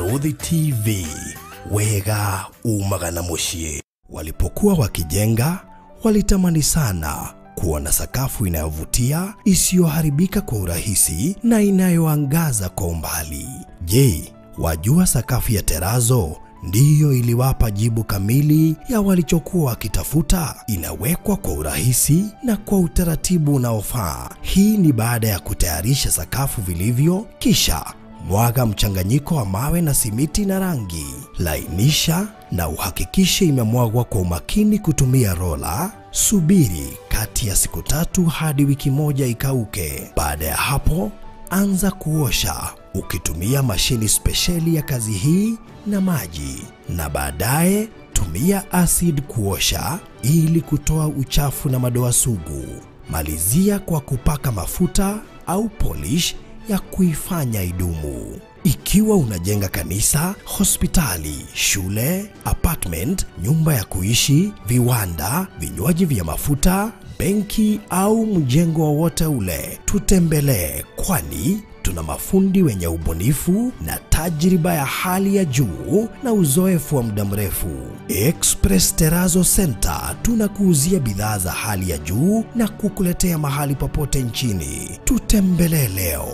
Muruthi TV, wega umagana mushie. Walipokuwa wakijenga, walitamani sana kuona sakafu inayovutia, isiyoharibika kwa urahisi na inayoangaza kwa umbali. Je, wajua sakafu ya terazo ndiyo iliwapa jibu kamili ya walichokuwa wakitafuta? Inawekwa kwa urahisi na kwa utaratibu unaofaa. Hii ni baada ya kutayarisha sakafu vilivyo, kisha mwaga mchanganyiko wa mawe na simiti na rangi. Lainisha na uhakikishe imemwagwa kwa umakini kutumia rola. Subiri kati ya siku 3 hadi wiki 1 ikauke. Baada ya hapo, anza kuosha ukitumia mashini spesheli ya kazi hii na maji, na baadaye tumia acid kuosha ili kutoa uchafu na madoa sugu. Malizia kwa kupaka mafuta au polish ya kuifanya idumu. Ikiwa unajenga kanisa, hospitali, shule, apartment, nyumba ya kuishi, viwanda, vinywaji vya mafuta, benki au mjengo wowote ule, tutembelee, kwani tuna mafundi wenye ubunifu na tajriba ya hali ya juu na uzoefu wa muda mrefu. Express Terazo Center tunakuuzia bidhaa za hali ya juu na kukuletea mahali popote nchini. Tutembelee leo,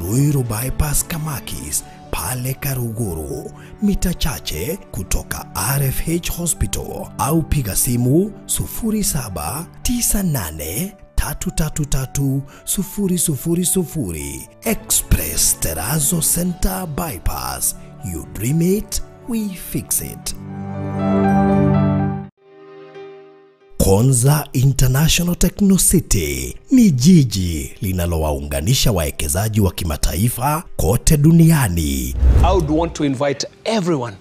Ruiru Bypass Kamakis, pale Karuguru, mita chache kutoka RFH Hospital, au piga simu 0798 333 Express Terazo Center Bypass. You dream it, we fix it. Konza International Techno City ni jiji linalowaunganisha wawekezaji wa kimataifa kote duniani. I would want to invite everyone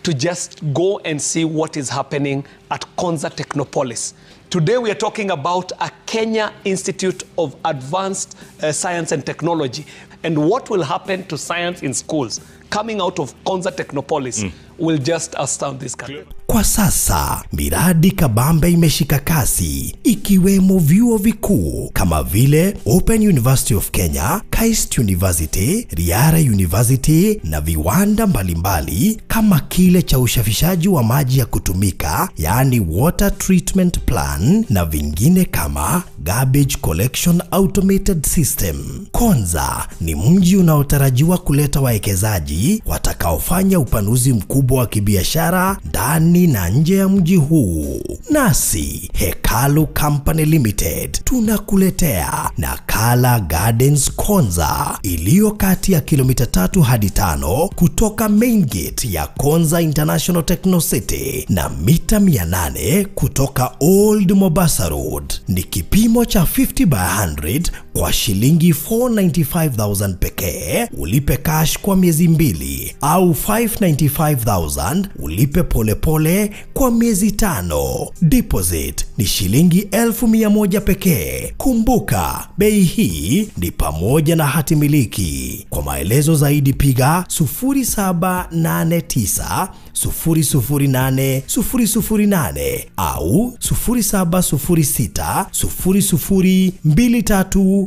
to just go and see what is happening at Konza Technopolis. Today we are talking about a Kenya Institute of Advanced Science and Technology, and what will happen to science in schools coming out of Konza Technopolis will just astound this country. Kwa sasa, miradi kabambe imeshika kasi, ikiwemo vyuo vikuu kama vile Open University of Kenya, KAIST University, Riara University na viwanda mbalimbali kama kile cha ushafishaji wa maji ya kutumika, yani Water Treatment Plan, na vingine kama Garbage Collection Automated System. Konza ni mji unaotarajiwa kuleta wawekezaji watakaofanya upanuzi mkubwa wa kibiashara ndani na nje ya mji huu. Nasi Hekalu Company Limited tunakuletea Nakala Gardens Konza, iliyo kati ya kilomita 3 hadi 5 kutoka main gate ya Konza International Techno City na mita 800 kutoka Old Mombasa Road. Ni kipimo cha 50 by 100 kwa shilingi 495,000 pekee. Ulipe cash kwa miezi 2 au 595,000 ulipe polepole kwa miezi 5. Deposit ni shilingi 1,100 pekee. Kumbuka, bei hii ni pamoja na hati miliki. Kwa maelezo zaidi piga 0789 008 008 au 0706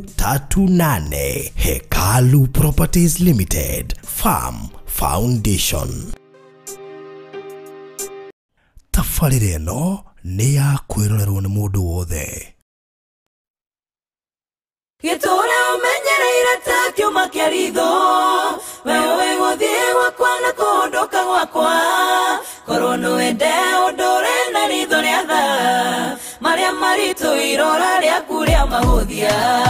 002338. Hekalu Properties Limited, Farm Foundation. Tafarire no ni ya kwirorerwo ni mundu wothe. Gitore umenyereire ta kiuma kia ritho, wewe guthie gwakwa na kuondoka gwakwa, korwo niwende undure na ritho ria tha, maria maritu irora riaku ria mahuthia.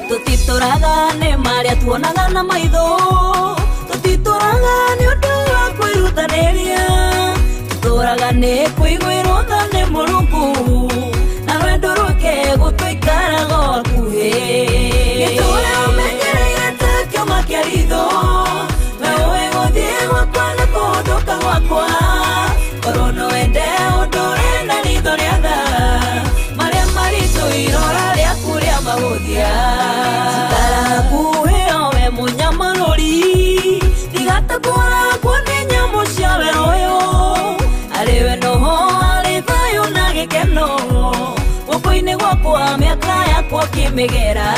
Tutitoraga ne maria tuonaga na maitho, tutitoraga ni undu wa kwirutaniria, tutitoraga ni kuiguirwo tha ni Mulungu, na rwendo rwake gutwikaraga hakuhi. Gitore umenyereire ta kiuma kia ritho, wewe guthie gwakwa na kuondoka gwakwa, korwo niwende undure na ritho ria tha, maria maritu irora riaku ria mahuthia. Tarakuhe owe munyamarori, tigata kuona wakwa miaka yakwa kimegera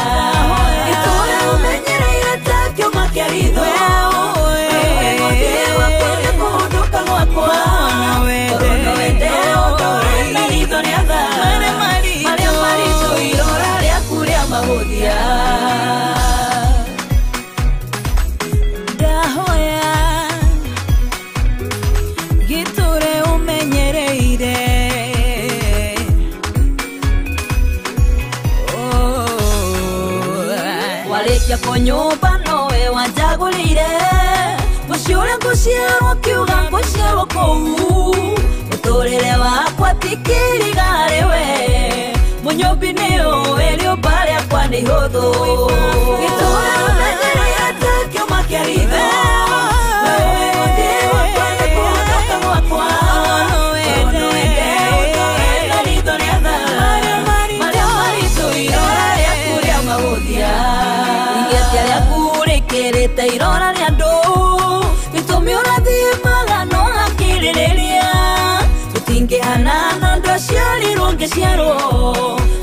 Itura umenyereire takyo makeritho Wewe ng'othi wakwa nĩkũhũndũka gwakwa Toro wende ũndore na ritho rĩa tha Marĩa maritũ irora rĩaku rĩa mahũthia Ndahoya Giture umenyereire Walekia kwa nyumba nowe wanjagũrĩire Mũciũre ngũciarwo kiuga ngũciarwo kũu Mũtũrĩre wakwa tikirigarĩ we Mũnyũmbi nĩũĩ rĩũmba rĩakwa nĩ ihũthũ Gĩtũra ũmenyereire takĩo makĩaritho Wewe ng'othi wakwa nĩkũhũndũka gwakwa Toro wende ũndore na ritho rĩa tha Marĩa maritũ irora rĩaku rĩa mahũthia Igĩtia rĩaku rĩkĩrĩte irora rĩa andũ Gĩtũmi ũrathimaga no hakirĩrĩria Tũtingĩhanana ndũ aciarirwo ngĩciarwo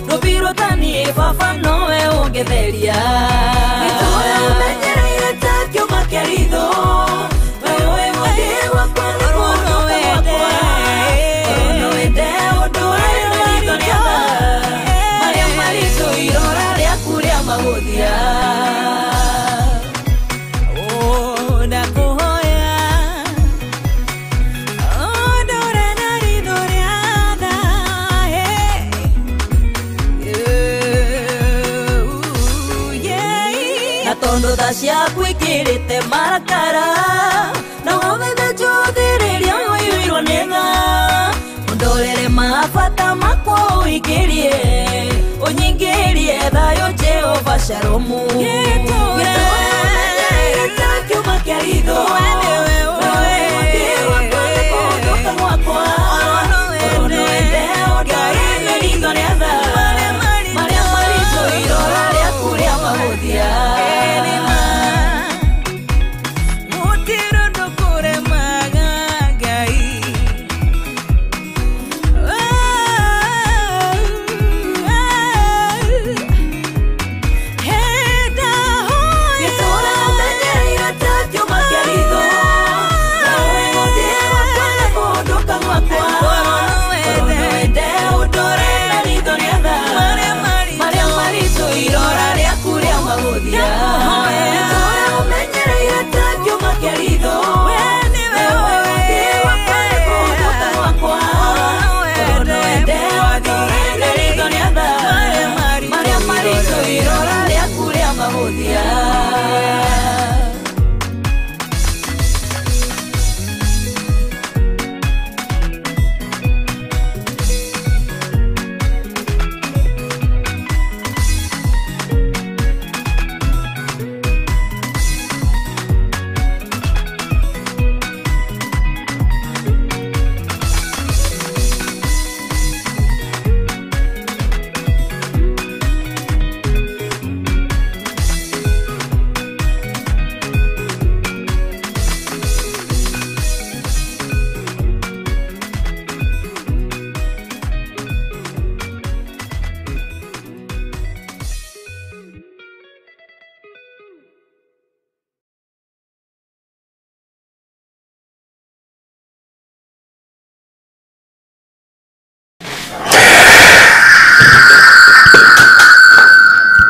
Rũbirwo taniĩ baba nowe ũngĩtheria Gĩtũra ũmenyereire takĩo makĩaritho Wewe ng'othi wakwa nĩkũhũndũka gwakwa Toro wende ũndore na ritho rĩa tha Marĩa maritũ irora rĩaku rĩa mahũthia Tondo tha ciaku ikĩrĩte marakara Na wothe njũthĩrĩria wĩirwo nĩ tha Ũndorere mabata makwa ũingĩrie Ũnyingĩrie thayũ Jehova Sharomu Gĩtũra ũmenyereire takĩo makĩaritho Wewe ng'othi wakwa nĩkũhũndũka gwakwa Toro wende ũndore na ritho rĩa tha Marĩa maritũ irora rĩaku rĩa mahũthia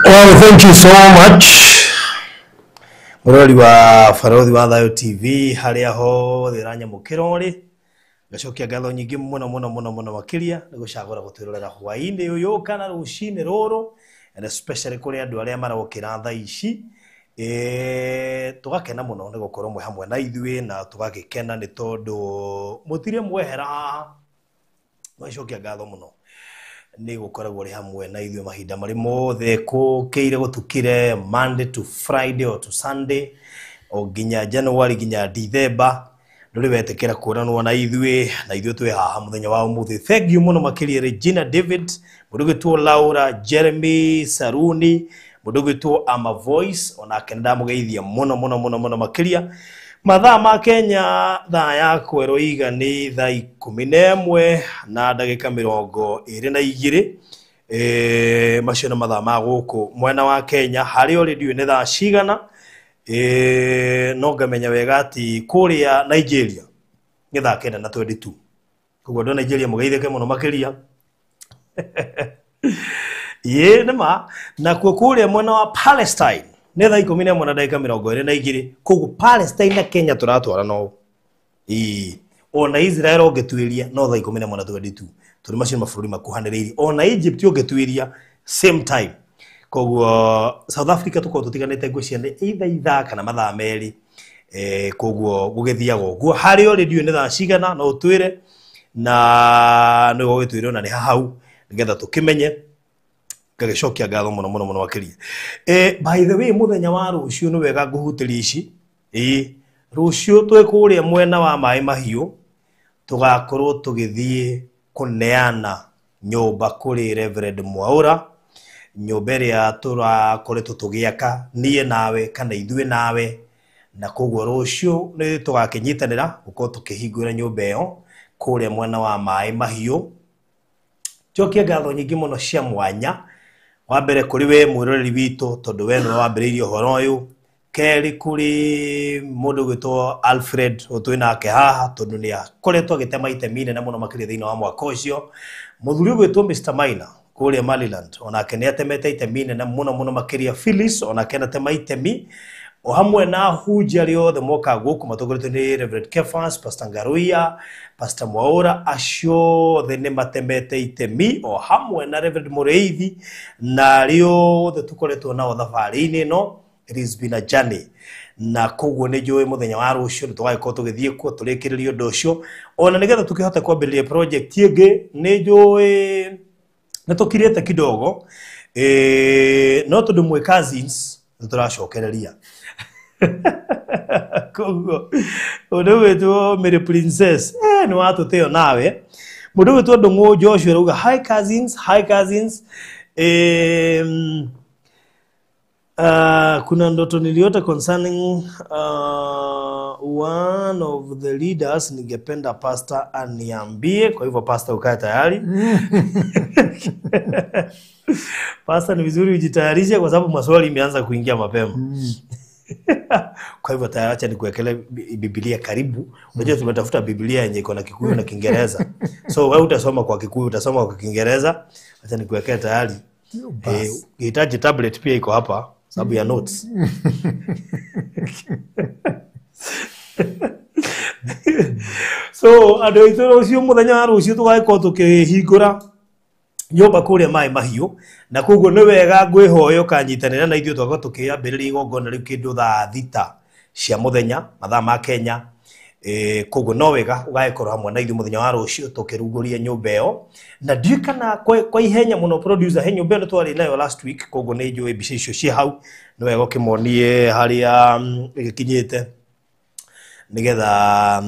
Well, thank you so much. Murori wa Farodhi wa Thayo TV haria ho thiranya mukirori gacokia ngatho nyingi muno makiria nigucagura gutwirorera hwaini uyu kana rucini ruru, and especially kuri andu aria marokira tha ici tugakena muno ni gukorwo mwe hamwe na ithui na tugagikena ni tondu mutire mwehera haha gacokia ngatho muno ni gukoragwo ri hamwe na ithui mahinda mari mothe kukeire gutukire Monday to Friday or to Sunday o ginya January ginya December nduri wetekera kuranwo na ithui twi haha muthenya wa umuthi. Thank you muno makiria Regina David, mudugu tu Laura, Jeremy Saruni, mudugu tu Ama Voice, ona kenda mugeithia muno makiria. Mathaa ma Kenya thaa ya kweroiga ni thaa 11 na ndagika 22. macio na mathaa ma gũkũ mwena wa Kenya harĩ already nĩ thaa cigana no ngamenya wega ati kũrĩa Nigeria nĩ thaa 9:22 koguo andũ Nigeria mũgeithĩke mũno makĩria ye nĩma na kũrĩa mwena wa Palestine nĩ thaa 11:22 koguo Palestine na Kenya tũratwara no ona Israel ũngĩtuĩria no thaa 11:22 tũrĩ macio mabũrũri makuhanĩrĩirie ona Egypt ũngĩtuĩria same time koguo South Africa tuko tutiganĩte ngũcia nĩ ithaa kana mathaa merĩ koguo gũgĩthiaga ũguo harĩ already nĩ thaa cigana no twĩre na nĩ gũgĩtwĩrwo na nĩ hau nĩgetha tũkĩmenye ngagĩcokia ngatho mũno makĩria by the way mũthenya wa rũciũ nĩ wega ngũhutĩria ici rũciũ twĩ kũrĩa mwena wa Maĩ Mahiũ tugakorwo tũgĩthiĩ kuneana nyũmba kũrĩ Reverend Mwaura nyũmba ĩrĩa tũrakoretwo tũgĩaka niĩ nawe kana ithuĩ nawe na koguo rũciũ nĩ tũgakĩnyitanĩra gũkorwo tũkĩhingũra nyũmba ĩyo kũrĩa mwena wa Maĩ Mahiũ njokia ngatho nyingĩ mũno cia mwanya wa mbere kũrĩ we mwĩroreri witũ tondũ we nĩwe wambĩrĩirie ũhoro ũyũ kerĩ kũrĩ mũndũ gwĩtwo Alfred ũtwĩ nake haha tondũ nĩ akoretwo agĩtema itemi inene mũno makĩria thĩinĩ wa mwaka ũcio mũthuri gwĩtwo Mr. Maina kũrĩa Maryland onake nĩ atemete itemi inene mũno makĩria Phyllis onake anatema itemi o hamwe na hunjia arĩa othe moka gũkũ matongoretio nĩ Reverend Kefas, Pastor Ngaruia, Pastor Mwaura acio othe nĩ matemete itemi o hamwe na Reverend Mũrĩithi na arĩa othe tũkoretwo nao thabarĩ-inĩ ĩno. It has been a journey na koguo nĩ njũĩ mũthenya wa rũciũ nĩ tũgagĩkorwo tũgĩthiĩ kuo tũrĩkĩrĩrie ũndũ ũcio ona nĩgetha tũkĩhote kwambĩrĩria project ĩngĩ nĩ njũĩ nĩ tũkirĩte kidogo no tondũ mwĩ cousins nĩ tũracokereria koguo ũndũ gwĩtwo Mary Princess nĩ watũtĩo nawe mũndũ gwĩtwo Ndũng'ũ Joshua rauga hi cousins kuna ndoto niliota concerning one of the leaders ningependa pastor aniambie kwa hivyo pastor ukae tayari pastor ni vizuri ujitayarishe kwa sababu maswali imeanza kuingia mapema kwa hivyo tayari acha nikuwekele Biblia karibu unajua tumetafuta Biblia yenye iko na Kikuyu na Kiingereza so wewe utasoma kwa Kikuyu utasoma kwa Kiingereza acha nikuwekele tayari hitaji tablet pia iko hapa sababu ya notes so andũ aitũ rũciũ mũthenya wa rũciũ tũgagĩkorwo tũkĩhingũra nyũmba kũrĩa Maĩ Mahiũ na koguo nĩ wega ngwĩhoya ũkanyitanĩra na ithuĩ twakorwo tũkĩambĩrĩria igongona rĩu kĩndũ thaa 6 cia mũthenya mathaa ma Kenya koguo no wega ũgagĩkorwo hamwe na ithuĩ mũthenya wa rũciũ tũkĩrugũria nyũmba ĩyo na ndiũ kana kwa ihenya mũno producer he nyũmba ĩyo twarĩ nayo last week koguo nĩ njũĩ mbica icio ciĩ hau nĩ wega ũkĩmonie harĩa ĩgĩkinyĩte nĩgetha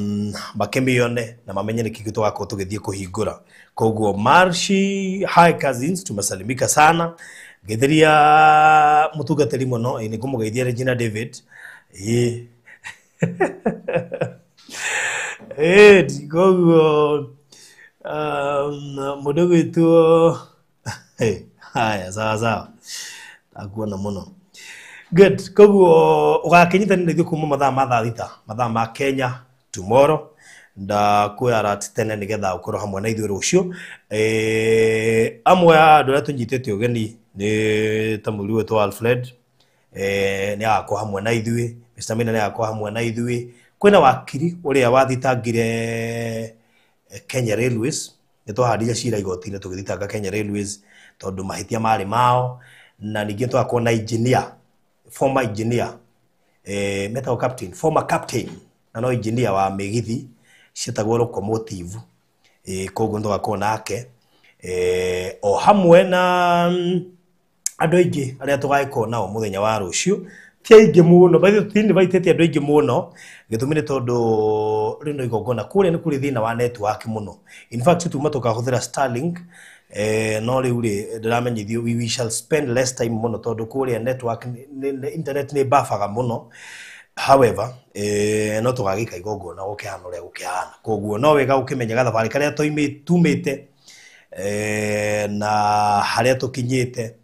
makĩmĩone na mamenye nĩkĩ tũgakorwo tũgĩthiĩ kũhingũra koguo Marshi hi cousins tumesalimika sana getheria mũtungatĩri mũno nĩ ngũmũgeithia Regina David koguo mũndũ gwĩtwo haya sawa akuona mũno good koguo ũgakĩnyitanĩra ithuĩ kuma mathaa ma thaa 6 mathaa ma Kenya tomorrow nda kwara tene nĩgetha ũkorwo hamwe na ithuĩ rũciũ amwe andũ arĩa tũnyitĩte ũgeni nĩ ta mũrũ wetwo Alfred nĩ agakorwo hamwe na ithuĩ Mr. Maina nĩ agakorwo hamwe na ithuĩ kwĩna wakiri ũrĩa wathitangire Kenya Railways nĩ twaharĩria cira igoti-inĩ tũgĩthitanga Kenya Railways tondũ mahĩtia marĩ mao na ningĩ twakorwo na engineer former engineer metal captain former captain na no engineer wa mĩgithi ciĩtagwo locomotive koguo tũgakorwo nake o hamwe na andũ aingĩ arĩa tũgagĩkorwo nao mũthenya wa rũciũ ti aingĩ mũno baithe tũtinĩvaitĩte andũ aingĩ mũno gĩtũmi nĩ tondũ rĩno igongona kũrĩa nĩ kũrĩ thĩna wa network mũno in fact tuma tũkahũthĩra Starlink no rĩu rĩ ndĩramenyithio we shall spend less time mũno tondũ kũrĩa network internet nĩ bafaga mũno however no tũgagĩka igongona gũkĩhana ũrĩa gũkĩhana koguo no wega ũkĩmenyaga thabarĩ karĩa tumĩte na haria tukinyite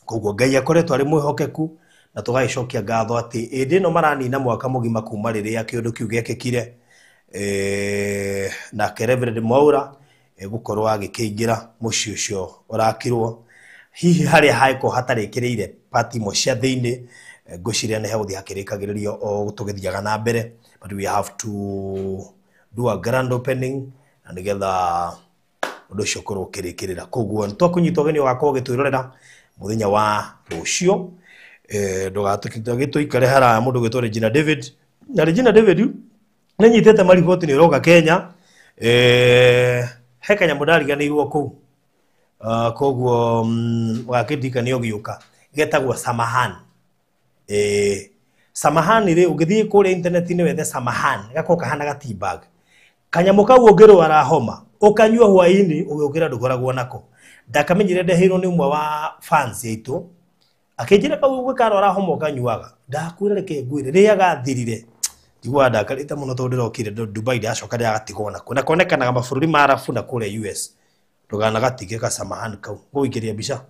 koguo Ngai akoretwo ari mwihokeku na tugaicokia ngatho ati indi no maranina mwaka mugima kuma riria kiundu kiu gekekire na Reverend Mwaura gukorwo agikingira muci ucio urakirwo hihi haria haiko hatarikiriire party mo cia thiini ngwiciria ni hegũthiĩ hakĩrĩkagĩrĩrio o tũgĩthiaga na mbere, but we have to do a grand opening na nĩgetha ũndũ ũcio ũkorwo ũkĩrĩkĩrĩra. Koguo nĩtwakũnyita ũgeni ũgakorwo ũgĩtwĩrorera mũthenya wa rũciũ, ndũgagĩtũikare haraya mũndũ ũgĩtwo Regina David. Na Regina David nĩnyitĩte mariboti nĩ ũroka Kenya, he kanyamũ ndariganĩirwo kũu, koguo gakĩndirikania ũgĩũka getagwo Samahani. Samahani ri ugithii kuri internet-ini wethe Samahani gakoka hana ga tea bag kanyamu kau ũngĩrwara homa ukanyua hwaini ũgĩũkĩra ndũkoragwo nako. Ndakamenyire ndehirwo nĩ ũmwe wa fans yaitũ akĩnjĩra kau ũgĩkarwara homa ũkanyuaga. Ndakwĩra reke ngwĩre rĩrĩa gathirire njigua ndakarĩte mũno tondũ ndĩrokire Dubai ndacoka ndagatigwo nako na konekanaga mabũrũri ma Arabu na kũrĩa US. Ndũganagatige ka Samahani kau gũikĩria mbica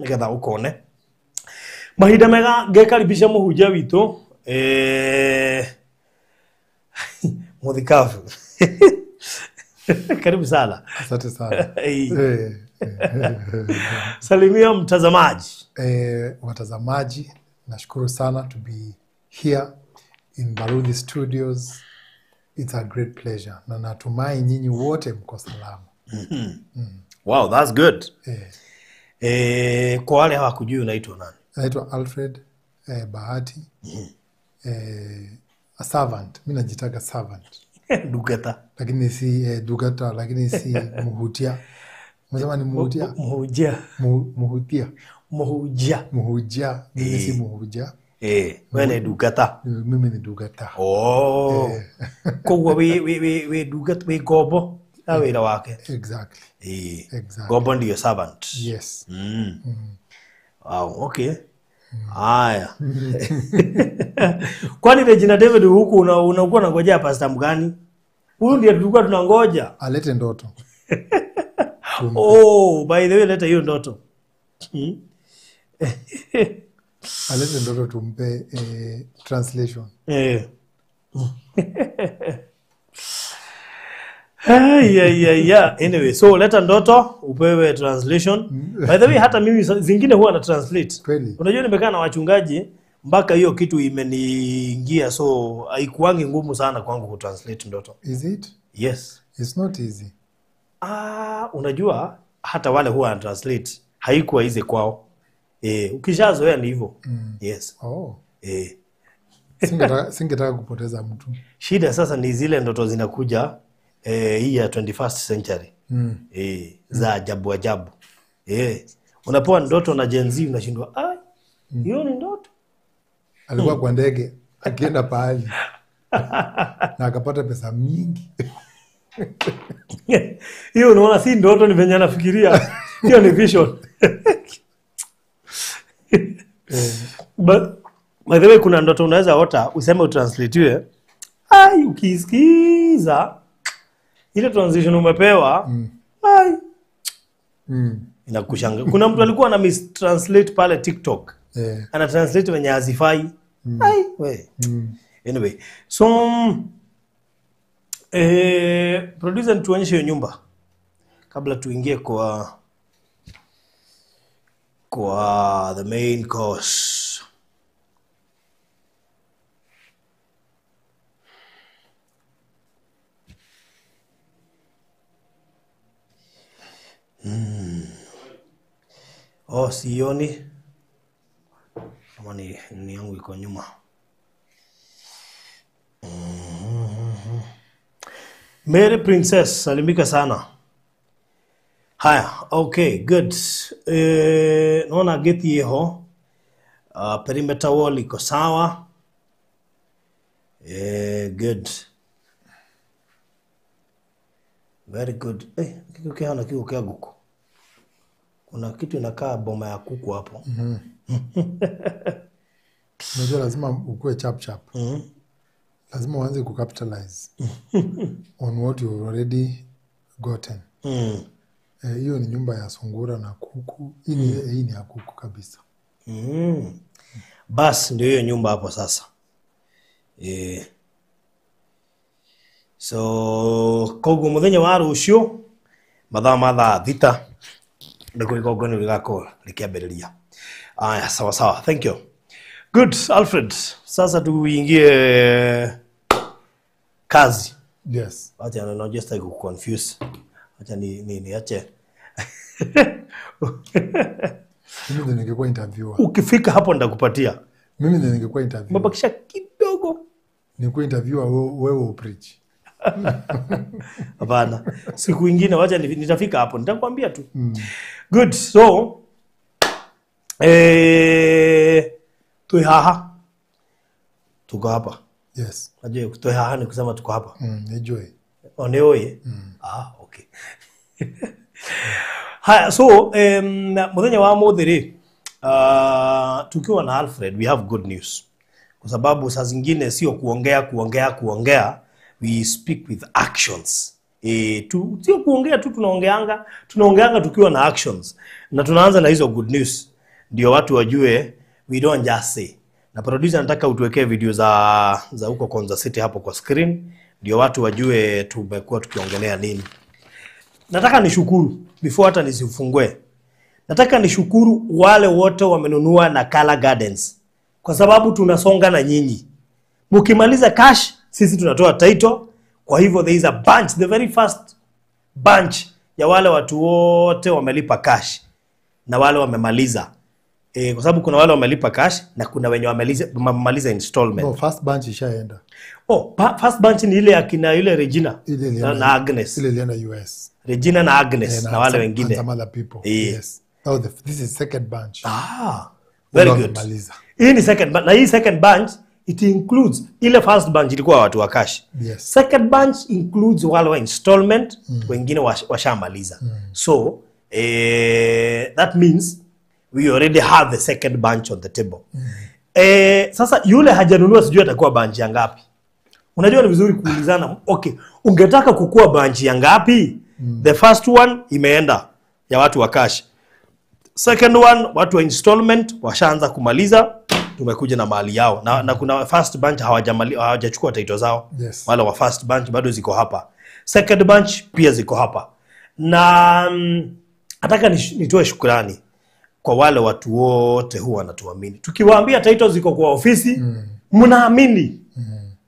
nĩgetha ũkone mahinda mega. Ngekaribisha mũhunjia witũ Muthikabu. Karibu sana. Asante sana. Salimia mtazamaji. Watazamaji, nashukuru sana to be here in Baruthi Studios. It's a great pleasure. Na natumai nyinyi wote mko salama. Wow, that's good. Kwa wale hawakujui unaitwa nani? Naitwa Alfred Bahati. A servant. Mimi najitaka servant. Dugata. Lakini si Dugata, lakini si Muhutia. Msema ni Muhutia? Muhujia. Muhutia. Muhujia. Muhujia. Mimi si Muhujia. Wewe ni Dugata. Mimi ni Dugata. Oh. Koguo we Dugata we gobo na wira wake. Exactly. Exactly. Gobo ndio servant. Yes. Wow, okay. Haya. Kwani Regina David huku unakuwa unangojea pastor mgani? Huyu ndiye tulikuwa tunangoja. Alete ndoto. Oh, by the way, leta hiyo ndoto. Alete ndoto tumpe translation. Yeah. Anyway, so leta ndoto upewe translation. By the way, hata mimi zingine huwa na translate. Kweli. Unajua nimekaa na wachungaji mpaka hiyo kitu imeniingia, so haikuangi ngumu sana kwangu ku translate ndoto. Is it? Yes. It's not easy. Unajua hata wale huwa translate haikuwa easy kwao. Ukishazoea ni hivyo. Yes. Oh. Singetaka kupoteza mtu. Shida sasa ni zile ndoto zinakuja hii ya 21st century. Za ajabu. Unapoa ndoto na Gen Z unashindwa, hiyo ni ndoto. Alikuwa kwa ndege akienda pahali na akapata pesa mingi. Hiyo unaona si ndoto, ni venye anafikiria. Hiyo ni vision. But by the way, kuna ndoto unaweza ota useme utranslatiwe. Ukisikiza ile transition umepewa, inakushanga. Kuna mtu alikuwa ana mistranslate pale TikTok. Ana translate wenye hazifai. Anyway, so producer tuonyeshe hiyo nyumba kabla tuingie kwa the main course. Sioni kama ni yangu iko nyuma. Mary Princess, salimika sana. Haya, okay, good. Naona geti yeho. Perimeter wall iko sawa. Good. Very good. Kiko kia guku. Kuna kitu inakaa boma ya kuku hapo. Unajua lazima ukue chap. Lazima uanze kucapitalize on what you've already gotten. Hiyo ni nyumba ya sungura na kuku. Hii ni ya kuku kabisa. Bas ndio hiyo nyumba hapo sasa. So koguo muthenya wa rucio mathaa thita ndiko igongoni rigako likiambiriria. Aya, sawa sawa, thank you. Good, Alfred. Sasa tuingie kazi. Yes. Acha no just like confuse. Acha ni ache. Mimi ndio ningekuwa interviewer. Ukifika hapo nitakupatia. Mimi ndio ningekuwa interviewer. Mabakisha kidogo. Ningekuwa interviewer wewe upreach. Hapana. Siku nyingine wacha nitafika hapo nitakwambia tu. Good. So tuwe haha. Tuko hapa. Yes. Najua tuwe haha ni kusema tuko hapa. Enjoy. Oneoye. Okay. Haya, so muthenya wa muthiri tukiwa na Alfred we have good news. Kwa sababu saa zingine sio kuongea, we speak with actions. Sio kuongea tu tunaongeanga tukiwa na actions. Na tunaanza na hizo good news. Ndio watu wajue we don't just say. Na producer nataka utuwekee video za huko Konza City hapo kwa screen. Ndio watu wajue tumekuwa tukiongelea nini. Nataka nishukuru before hata nisifungue. Nataka nishukuru wale wote wamenunua Nakala Gardens. Kwa sababu tunasonga na nyinyi. Mkimaliza cash, sisi tunatoa title. Kwa hivyo there is a bunch, the very first bunch ya wale watu wote wamelipa cash na wale wamemaliza. Kwa sababu kuna wale wamelipa cash na kuna wenye wamemaliza installment. No, first bunch ishaenda. First bunch ni ile akina yule Regina na Agnes. Ile ilienda US. Regina na Agnes na wale wengine. And some other people. Yes. Oh, this is second bunch. Very good. Hii ni second bunch. Na hii second bunch it includes ile first bunch ilikuwa watu wa cash. Yes. Second bunch includes wale wa installment, wengine washamaliza. So that means we already have the second bunch on the table. Sasa yule hajanunua sijui atakuwa bunch ya ngapi. Unajua ni vizuri kuulizana, okay, ungetaka kukua bunch ya ngapi? The first one imeenda ya watu wa cash. Second one watu wa installment washaanza kumaliza, tumekuja na mali yao. Na kuna first bunch hawajachukua title zao. Yes. Wale wa first bunch bado ziko hapa. Second bunch pia ziko hapa. Na nataka nitoe shukrani kwa wale watu wote huwa wanatuamini. Tukiwaambia title ziko kwa ofisi, mnaamini.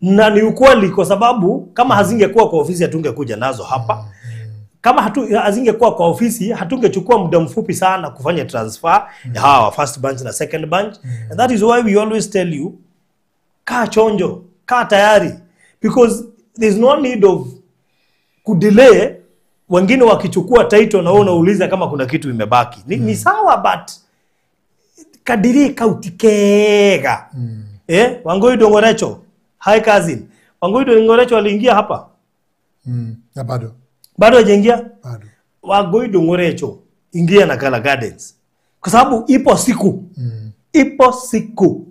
Na ni ukweli kwa sababu kama hazingekuwa kwa ofisi hatungekuja nazo hapa. Kama hazingekuwa kwa ofisi hatungechukua muda mfupi sana kufanya transfer ya hawa first bunch na second bunch. And that is why we always tell you, kaa chonjo, kaa tayari, because there's no need of kudelay. Wengine wakichukua title na unauliza kama kuna kitu imebaki. Ni sawa, but kadiri kautikega. Wangui Dongorecho, hi cousin. Wangui Dongorecho aliingia hapa? Na bado hajaingia? Bado. Wangui Dongorecho ingia Nakala Gardens. Kwa sababu ipo siku. Ipo siku.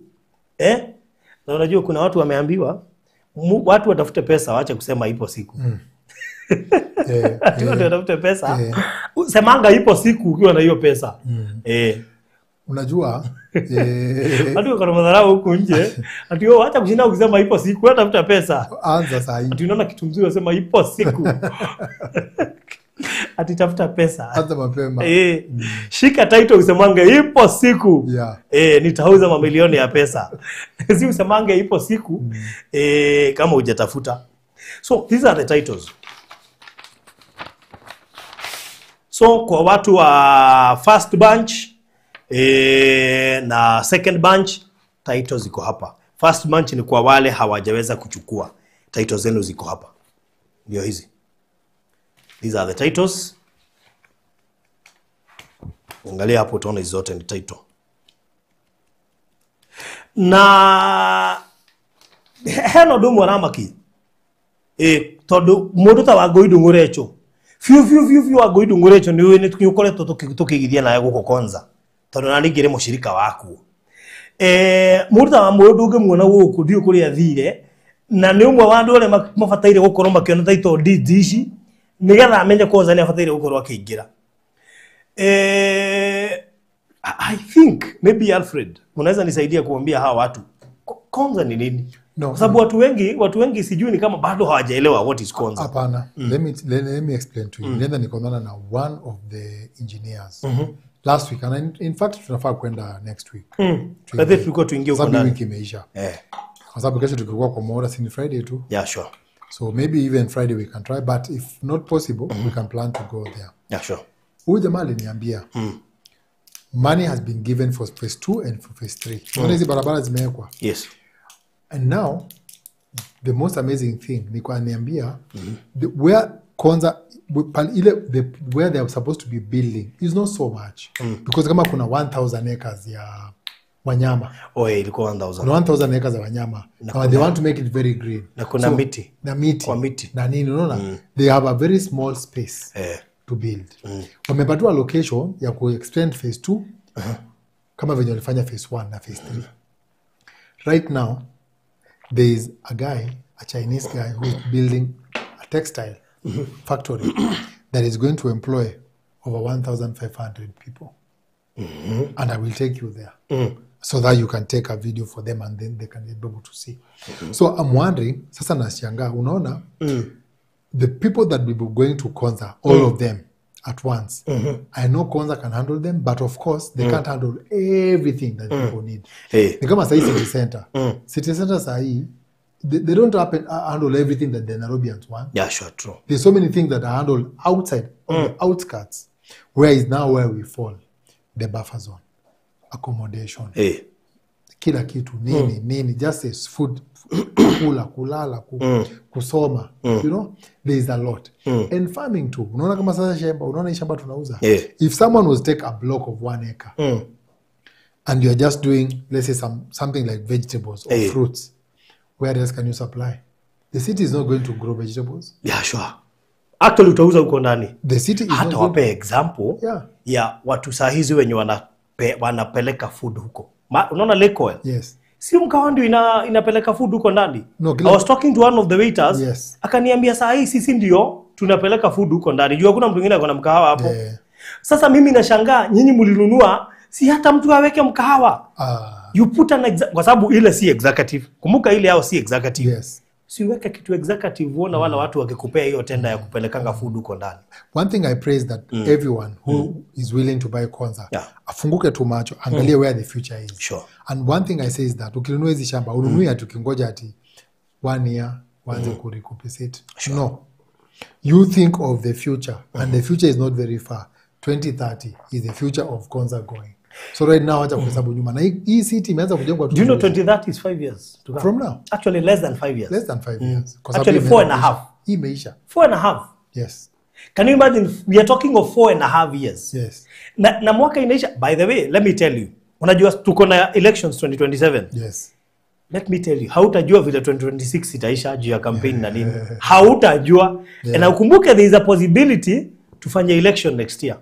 Na unajua kuna watu wameambiwa watu watafute pesa, waache kusema ipo siku. Watu watafute pesa. Semanga ipo siku ukiwa na hiyo pesa. Unajua watu kwa madharau huko nje ati wao acha kushinda ukisema ipo siku, wewe tafuta pesa. Anza sasa hivi. Ati unaona kitu mzuri unasema ipo siku. Ati tafuta pesa. Anza mapema. Shika title usemanga ipo siku. Yeah. Nitauza mamilioni ya pesa. Si usemanga ipo siku kama hujatafuta. So these are the titles. So kwa watu wa first bunch na second bunch titles ziko hapa. First bunch ni kwa wale hawajaweza kuchukua. Titles zenu ziko hapa. Ndio hizi. These are the titles. Angalia hapo utaona hizo zote ni title. Na heno dumu ramaki. Todo mundu ta Wangui Dongorecho. Fiu Wangui Dongorecho ni wewe tukoretwo tukigithia naye guko Konza. Tondu na ningire mushirika waku. Mundu ta mundu ungemuona guku ndio kuri athire na ni umwe wa andu ole mafataire gukorwo makiona title deed ici nigetha amenye Konza ni afataire gukorwo akiingira. I think maybe Alfred unaweza nisaidia kuambia hawa watu Konza ni nini? No, kwa sababu watu wengi sijui ni kama bado hawajaelewa what is Konza. Hapana. Let me explain to you. Nenda nikaonana na one of the engineers last week, and in fact tunafaa kwenda next week. Kadri tulikuwa tuingie huko ndani. ndani. Wiki imeisha. Kwa sababu kesho tukikuwa kwa Moora si Friday tu. Yeah, sure. So maybe even Friday we can try, but if not possible, we can plan to go there. Yeah, sure. Huyu jamaa aliniambia money has been given for phase 2 and for phase 3. Unaona hizi barabara zimewekwa. Yes. And now the most amazing thing ni kwa niambia where Konza where they are supposed to be building is not so much because kama kuna 1000 acres ya wanyama. Ilikuwa 1000. Kuna 1000 acres ya wanyama. Now they want to make it very green. Na kuna miti. Na miti. Kwa miti. Na nini unaona? They have a very small space to build. Wamepatiwa location ya ku-extend phase 2 kama venye walifanya phase 1 na phase 3. Right now there is a guy, a Chinese guy who is building a textile factory that is going to employ over 1,500 people. And I will take you there so that you can take a video for them and then they can be able to see. So I'm wondering, sasa nashangaa, unaona, the people that will be going to Konza, all of them at once. I know Konza can handle them, but of course they can't handle everything that people need. Ni kama sahi city center. City center sahi, they don't handle everything that the Nairobians want. Yeah, sure, true. There's so many things that are handled outside, on the outskirts, where is now where we fall. The buffer zone, accommodation, kila kitu, nini, just as food, kula, kulala, kusoma, you know, there is a lot. And farming too. Unaona kama sasa shamba, unaona hii shamba tunauza. If someone was take a block of 1 acre, and you're just doing, let's say something like vegetables or fruits, where else can you supply? The city is not going to grow vegetables. Yeah, sure. Actually utauza huko ndani. The city is hata wape example ya watu saa hizi wenye wanapeleka food huko. Unaona Lake Oil? Yes. Si mkawa ndio inapeleka food huko ndani. No, I was talking to one of the waiters. Yes. Akaniambia saa hii sisi ndio tunapeleka food huko ndani. Jua kuna mtu mwingine akona mkahawa hapo. Sasa mimi nashangaa nyinyi mlinunua si hata mtu aweke mkahawa. You put kwa sababu ile si executive. Kumbuka ile yao si executive. Yes. Siweke kitu executive uona wala watu wakikupea hiyo tenda ya kupelekanga food huko ndani. One thing I praise that everyone who is willing to buy Konza, afunguke tu macho, angalia where the future is. Sure. And one thing I say is that ukinunua hizi shamba, ununui ati ukingoja ati 1 year waanze kurecuperate. Sure. No. You think of the future, and the future is not very far. 2030 is the future of Konza going. So right now acha kuhesabu nyuma. Na hii city imeanza kujengwa tu. Do you know 2030 is 5 years to come? From now? Actually less than 5 years. Less than 5 years. Actually 4.5. Hii imeisha. 4.5. Yes. Can you imagine? We are talking of 4.5 years. Yes. Na mwaka inaisha. By the way, let me tell you. Unajua tuko na elections 2027. Yes. Let me tell you. Hautajua vile 2026 itaisha juu ya campaign na nini. Hautajua. Na ukumbuke there is a possibility tufanye election next year.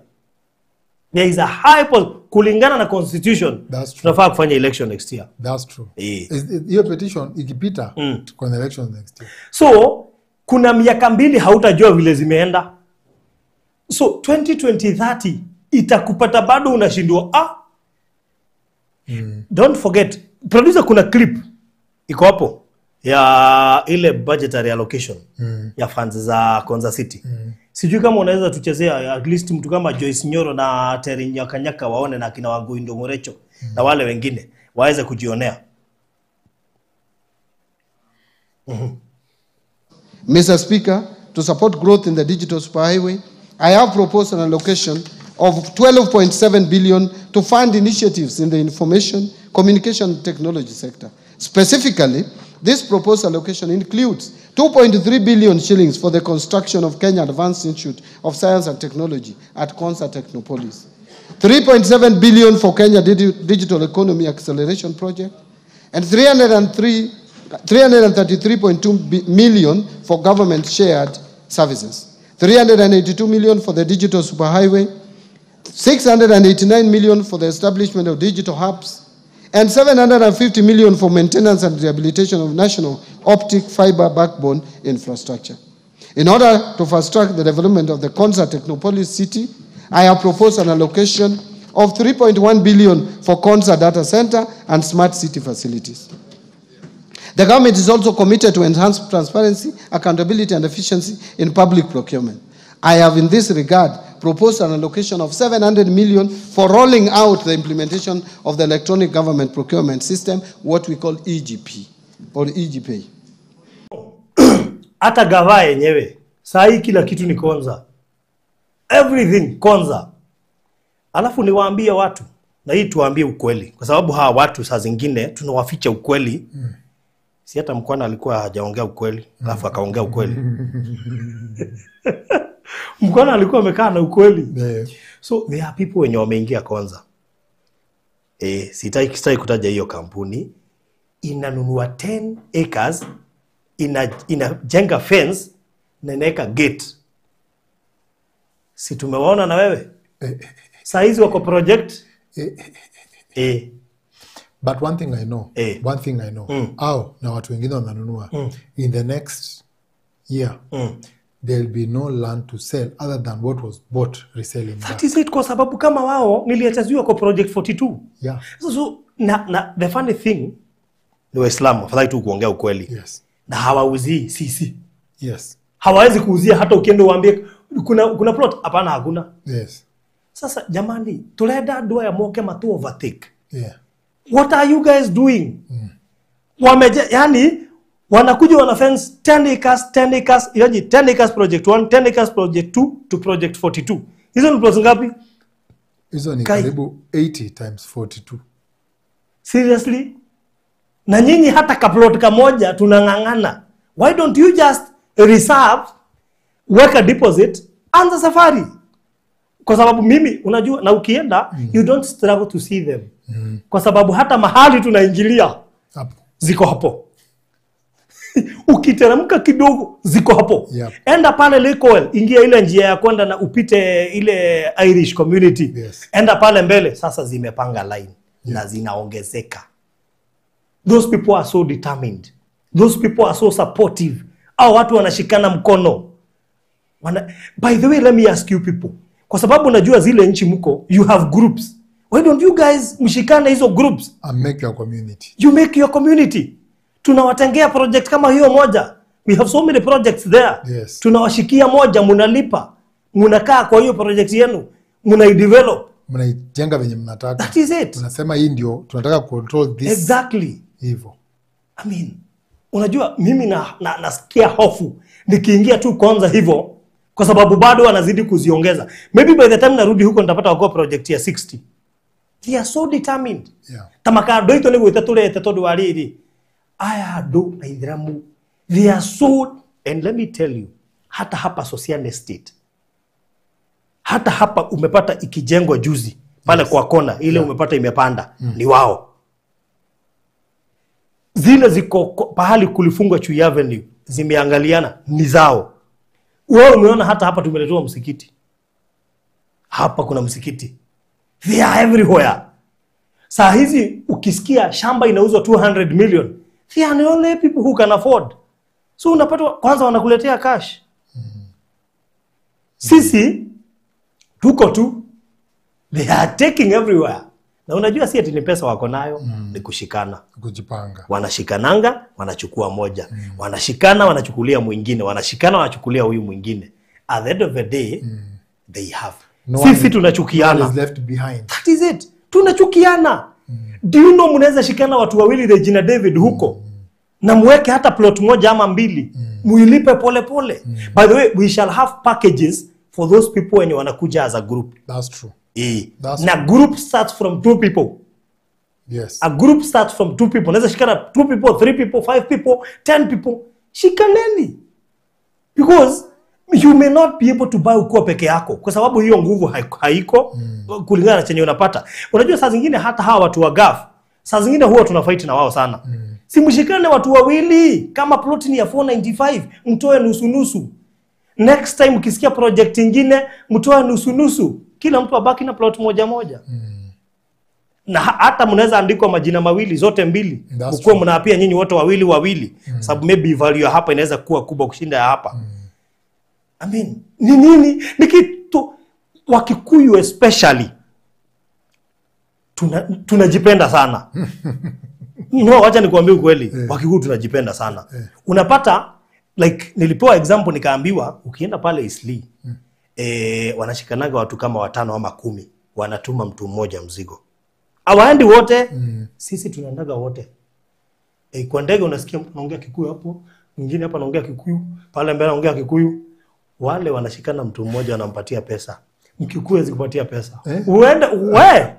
There is a high kulingana na constitution. Tunafaa kufanya election next year. That's true. Hiyo petition ikipita tuko na election next year. So kuna miaka 2 hautajua vile zimeenda. So 2020-30 itakupata bado unashindwa. Don't forget, producer, kuna clip iko hapo ya ile budgetary allocation ya funds za Konza City. Sijui kama unaweza tuchezea at least mtu kama Joyce Nyoro na Terry Nyakanyaka waone na kina Wangui Ndongorecho na wale wengine waweze kujionea. Mr. Speaker, to support growth in the digital superhighway, I have proposed an allocation of 12.7 billion to fund initiatives in the information communication technology sector. Specifically, this proposed allocation includes 2.3 billion shillings for the construction of Kenya Advanced Institute of Science and Technology at Konza Technopolis, 3.7 billion for Kenya Digital Economy Acceleration Project, and 333.2 million for government shared services, 382 million for the digital superhighway, 689 million for the establishment of digital hubs, and 750 million for maintenance and rehabilitation of national optic fiber backbone infrastructure. In order to fast-track the development of the Konza Technopolis city I have proposed an allocation of 3.1 billion for Konza data center and smart city facilities. The government is also committed to enhance transparency, accountability, and efficiency in public procurement. I have, in this regard, proposed an allocation of 700 million for rolling out the implementation of the electronic government procurement system, what we call EGP or EGP. Hata gava yenyewe saa hii kila kitu ni Konza, everything Konza. Alafu niwaambie watu, na hii tuwaambie ukweli, kwa sababu hawa watu saa zingine tunawaficha ukweli. Si hata Mkwana alikuwa hajaongea ukweli, alafu akaongea ukweli. Mkwana alikuwa amekaa na ukweli. So there are people wenye wameingia Konza. Sitaki kutaja hiyo kampuni. Inanunua 10 acres, inajenga fence, na inaweka gate. Si tumewaona na wewe? Saa hizi wako project. But one thing I know, au na watu wengine wananunua, in the next year, there'll be no land to sell other than what was bought reselling. That is it, kwa sababu kama wao niliachaziwa kwa project 42. Yeah. So the funny thing ni Waislamu afadhali tu kuongea ukweli. Yes. Na hawauzii sisi. Yes. Hawawezi kuuzia hata ukienda uambie kuna plot, hapana hakuna. Yes. Sasa jamani, tuleda dua ya moke matu overtake. Yeah. What are you guys doing? Yani wanakuja wana fence 10 acres, yaani 10 acres project 1, 10 acres project 2 to project 42. Hizo ni plots ngapi? Hizo ni karibu 80 times 42. Seriously? Na nyinyi hata kaplot kamoja tunangangana. Why don't you just reserve, weka deposit, anza safari? Kwa sababu mimi unajua, na ukienda you don't struggle to see them. Kwa sababu hata mahali tunaingilia ziko hapo. Ukiteremka kidogo ziko hapo. Yep. Enda pale Lake Oil, ingia ile njia ya kwenda na upite ile Irish community. Yes. Enda pale mbele, sasa zimepanga line. Na zinaongezeka. Those people are so determined. Those people are so supportive. Au watu wanashikana mkono. By the way, let me ask you people. Kwa sababu najua zile nchi mko, you have groups. Why don't you guys mshikane hizo groups? And make your community. You make your community. Tunawatengea project kama hiyo moja. We have so many projects there. Yes. Tunawashikia moja, munalipa. Munakaa kwa hiyo project yenu. Munaidevelop. Mnaijenga venye mnataka. That is it. Unasema hii ndio tunataka control this. Exactly. Hivyo. I mean, unajua mimi nasikia hofu nikiingia tu kwanza hivyo, kwa sababu bado wanazidi kuziongeza. Maybe by the time narudi huko nitapata wako project ya 60. They are so determined. Yeah. Tamaka doito ni gwetule tetodo wariri. Aya do na Ithramu. They are so, and let me tell you, hata hapa Social Estate, hata hapa umepata ikijengwa juzi pale kwa kona ile umepata imepanda ni wao. Zile ziko pahali kulifungwa Chui Avenue zimeangaliana ni zao. Wewe umeona hata hapa tumeletewa msikiti. Hapa kuna msikiti. They are everywhere. Saa hizi ukisikia shamba inauzwa 200 million, they are the only people who can afford. So unapata kwanza wanakuletea cash. Sisi tuko tu, they are taking everywhere. Na unajua si ati ni pesa wako nayo, ni kushikana. Kujipanga. Wanashikananga, wanachukua moja. Wanashikana, wanachukulia mwingine. Wanashikana, wanachukulia huyu mwingine. At the end of the day, they have. Sisi tunachukiana. No one is left behind. That is it. Tunachukiana. Do you know mnaweza shikana watu wawili Regina David huko? Na muweke hata plot moja ama mbili. Muilipe pole pole. By the way, we shall have packages for those people when wanakuja as a group. That's true. Na group starts from 2 people. Yes. A group starts from 2 people. Unaweza shikana 2 people, 3 people, 5 people, 10 people. Shikaneni. Because you may not be able to buy ukiwa peke yako. Kwa sababu hiyo nguvu haiko kulingana na chenye unapata. Unajua saa zingine hata hawa watu wa GAF, saa zingine huwa tunafight na wao sana. Si mshikane watu wawili. Kama plot ni ya 495, mtoe nusu nusu. Next time ukisikia project nyingine, mtoe nusu nusu. Kila mtu abaki na plot moja moja. Na hata mnaweza andikwa majina mawili zote mbili. Mkuwe mnaapia nyinyi wote wawili. Sababu maybe value hapa inaweza kuwa kubwa kushinda ya hapa. I mean, ni nini? Ni kitu Wakikuyu especially tunajipenda sana. No, wacha nikwambie ukweli. Wakikuyu tunajipenda sana. Unapata like nilipewa example nikaambiwa ukienda pale Isli wanashikanaga watu kama 5 ama 10 wanatuma mtu mmoja mzigo. Hawaendi wote. Sisi tunaendaga wote. Kwa ndege unasikia mtu anaongea Kikuyu hapo, mwingine hapa anaongea Kikuyu, pale mbele anaongea Kikuyu. Wale wanashikana mtu mmoja wanampatia pesa. Mkikuyu hawezi kupatia pesa. Uende we.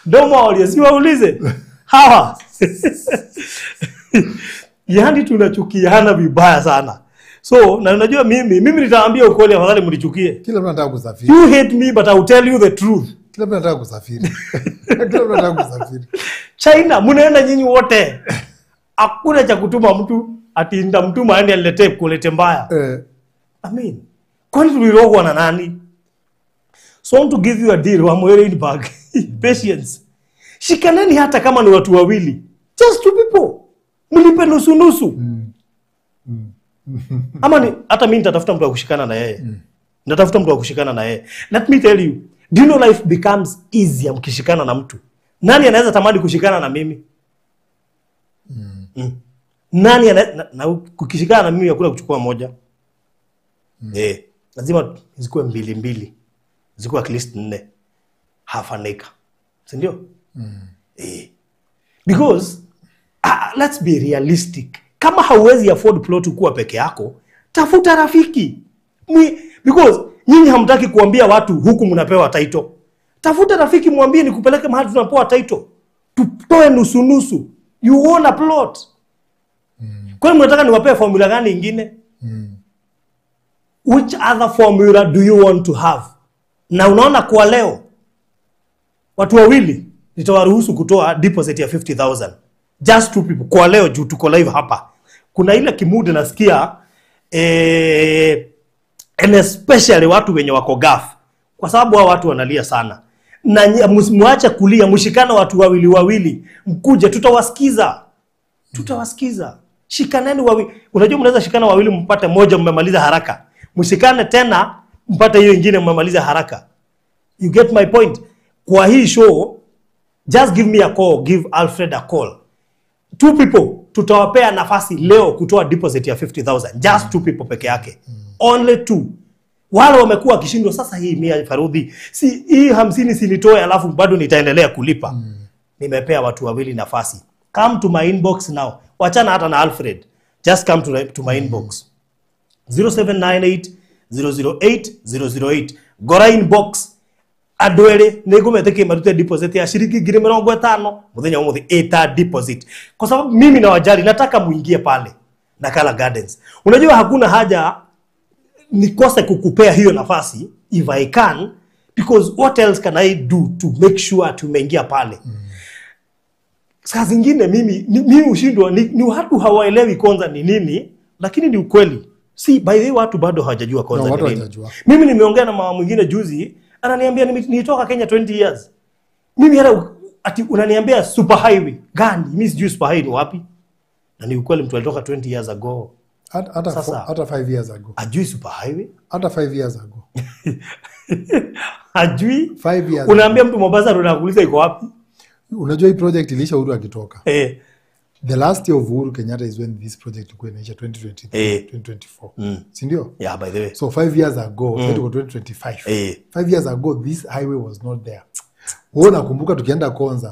Domo waliosiwa ulize. Hawa. Yaani tunachukiana vibaya sana. So, na unajua mimi nitaambia ukweli afadhali mnichukie. Kila mtu anataka kusafiri. You hate me but I will tell you the truth. Kila mtu anataka kusafiri. Kila mtu anataka kusafiri. China, mnaenda nyinyi wote. Hakuna cha kutuma mtu ati ndamtuma aende alete kulete mbaya. I mean, kwani tulirogwa na nani? So I want to give you a deal wa mwere bag. Patience. Shikaneni hata kama ni watu wawili. Just 2 people. Mlipe nusu. Ama ni hata mimi nitatafuta mtu wa kushikana na yeye. Nitatafuta mtu wa kushikana na yeye. Let me tell you, do you know life becomes easier mkishikana na mtu? Nani anaweza tamani kushikana na mimi? Nani na kukishikana na mimi yakula kuchukua moja? Lazima zikuwe 2. Zikuwe at least 4. Half an acre. Si ndio? Because let's be realistic. Kama hauwezi afford plot kuwa peke yako, tafuta rafiki. Because nyinyi hamtaki kuambia watu huku mnapewa title. Tafuta rafiki mwambie nikupeleke mahali tunapewa title. Tutoe nusu. You own a plot. Kwa nini mnataka niwapee formula gani nyingine? Which other formula do you want to have? Na unaona kwa leo watu wawili nitawaruhusu kutoa deposit ya 50,000. Just 2 people. Kwa leo juu tuko live hapa. Kuna ile kimude nasikia and especially watu wenye wako gaf. Kwa sababu hao watu wanalia sana. Na muache kulia, mshikana watu wawili. Mkuje tutawasikiza. Shikaneni wawili. Unajua mnaweza shikana wawili mpate moja mmemaliza haraka. Mshikane tena mpate hiyo nyingine mmemaliza haraka. You get my point? Kwa hii show just give me a call, give Alfred a call. 2 people tutawapea nafasi leo kutoa deposit ya 50,000. Just 2 people peke yake. Only 2. Wale wamekuwa kishindwa sasa hii mia Farudhi. Si hii 50 sinitoe alafu bado nitaendelea kulipa. Nimepea watu wawili nafasi. Come to my inbox now. Wachana hata na Alfred. Just come to my inbox. 0798 008 008. Gora inbox. Adwele negometeke marute deposit ya shilingi 50,000 muthenya umuthi eta deposit. Kwa sababu mimi na wajali nataka muingie pale Nakala Gardens. Unajua hakuna haja nikose kukupea hiyo nafasi if I can, because what else can I do to make sure tumeingia pale? Saa zingine mimi ushindwa ni watu hawaelewi kwanza ni nini, lakini ni ukweli. Si by the way watu bado hawajajua kwanza ni nini. Mimi nimeongea na mama mwingine juzi, ananiambia nilitoka Kenya 20 years. Mimi hata ati unaniambia super highway gani? Mimi sijui super highway ni wapi. Na ni ukweli mtu alitoka 20 years ago. Hata 5 years ago. Ajui super highway? Hata 5 years ago. Ajui? 5 years. Unaambia mtu Mombasa ndo anakuuliza iko wapi? Unajua hii project ilisha Uhuru akitoka. The last year of Uhuru Kenyatta is when this project ilikuwa inaisha 2023, 2024. Si ndio? Yeah, by the way. So 5 years ago, 2025. 5 years ago this highway was not there. Wewe unakumbuka tukienda Konza,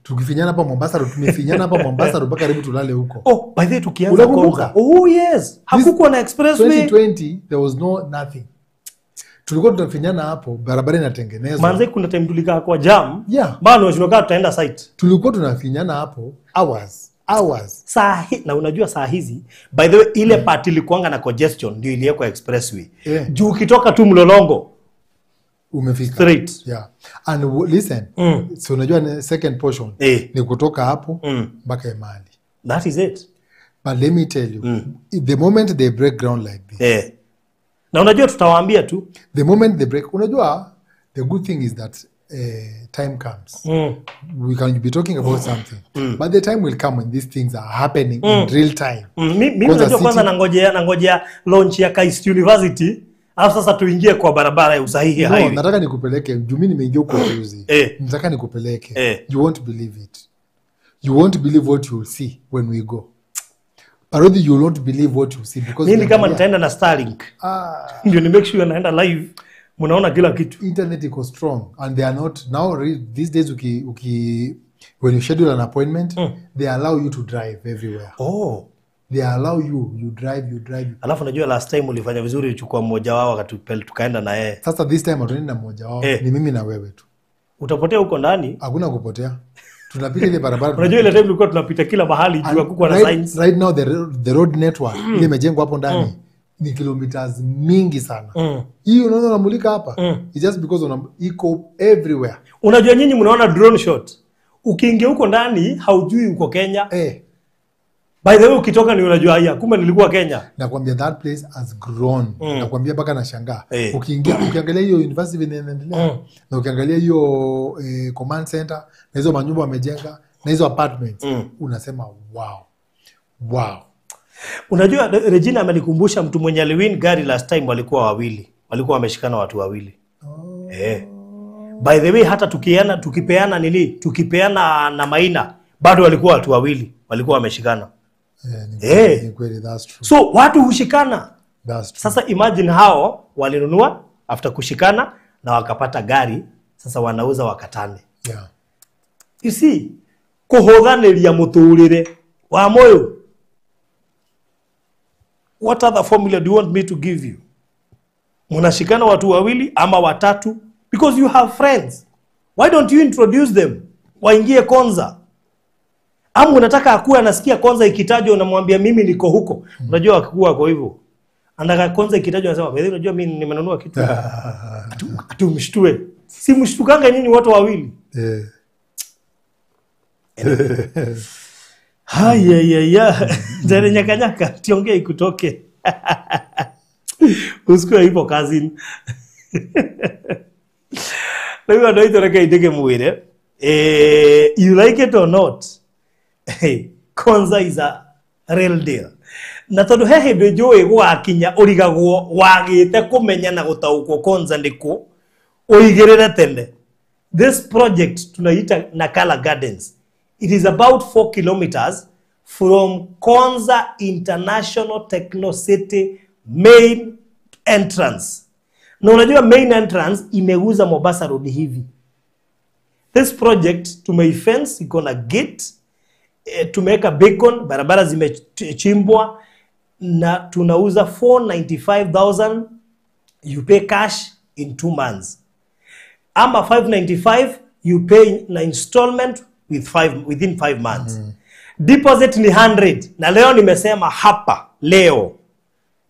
tukifinyana hapa Mombasa, tumefinyana hapa Mombasa mpaka karibu tulale huko. Oh, by the way tukianza Konza. Oh yes. Hakukuwa na expressway. 2020 there was nothing. Tulikuwa tunafinyana hapo, barabara inatengenezwa. Manze kuna time tulikaa kwa jam. Yeah. Bado tunashinoka tutaenda site. Tulikuwa tunafinyana hapo hours. Na unajua saa hizi by the way ile part ilikuanga na congestion ndio iliyeko expressway. Juu ukitoka tu Mlolongo umefika straight. Yeah. And listen, so unajua second portion ni kutoka hapo mpaka Emali. That is it. But let me tell you, the moment they break ground like this. Na unajua tutawaambia tu. The moment they break, unajua the good thing is that time comes. We can be talking about something. But the time will come when these things are happening in real time. Mimi unajua kwanza nangojea launch ya KAIST University Alafu sasa tuingie kwa barabara ya usahihi No, highway. nataka nikupeleke. Juu mimi nimeingia huko juzi. Nataka nikupeleke. You won't believe it. You won't believe what you will see when we go. Parodi, you will not believe what you see because Mimi kama nitaenda na Starlink. Ndio ni make sure naenda live. Mnaona kila kitu. Internet iko strong and they are not now these days when you schedule an appointment, they allow you to drive everywhere. Oh. They allow you drive. Alafu najua last time ulifanya vizuri uchukua mmoja wao akatupel tukaenda na yeye. Sasa this time hatuendi na mmoja wao, ni mimi na wewe tu. Utapotea huko ndani? Hakuna kupotea. Tunapita ile barabara. Unajua ile time tulikuwa tunapita kila mahali juu hakukuwa na signs. Right now the road network ile imejengwa hapo ndani ni kilometers mingi sana. Hii unaona unamulika hapa. It's just because iko everywhere. Unajua nyinyi mnaona drone shot. Ukiingia huko ndani haujui uko Kenya. By the way ukitoka ni unajua haya kumbe nilikuwa Kenya. Nakwambia that place has grown. Nakwambia mpaka nashangaa. Ukiangalia hiyo university inaendelea na ukiangalia hiyo command center na hizo manyumba wamejenga na hizo apartments unasema wow. Unajua Regina amenikumbusha mtu mwenye aliwin gari last time walikuwa wawili. Walikuwa wameshikana watu wawili. By the way hata tukipeana na Maina bado walikuwa watu wawili. Walikuwa wameshikana. Ni kweli, that's true. So watu hushikana. That's true. Sasa imagine hao walinunua after kushikana na wakapata gari, sasa wanauza wakatane. Yeah. You see, kuhodhaneria muturire wa moyo. What other formula do you want me to give you? Munashikana watu wawili ama watatu because you have friends. Why don't you introduce them? Waingie Konza. Ama unataka akuwe anasikia Konza ikitajwa unamwambia mimi niko huko. Unajua akikuwa kwa hivyo. Anataka Konza ikitajwa anasema wewe unajua mimi nimenunua kitu. Atumshtue. Si mshtukanga nyinyi watu wawili. Haya. Ndani nyakanyaka tiongee ikutoke. Usikue hivyo cousin. Leo ndio itoreka idege muwire. You like it or not? Konza is a real deal. Na tondu hehe ndojoe gwakinya urigagwo wagite kumenya na gutaukwo Konza ndiko uigirire tende. This project tunaita Nakala Gardens. It is about 4 kilometers from Konza International Techno City main entrance. Na unajua main entrance imeuza Mombasa Road hivi. This project tumeifence iko na gate, tumeweka beacon, barabara zimechimbwa na tunauza 495,000. You pay cash in 2 months. Ama 595 you pay na installment within 5 months. Deposit ni 100. Na leo nimesema hapa leo,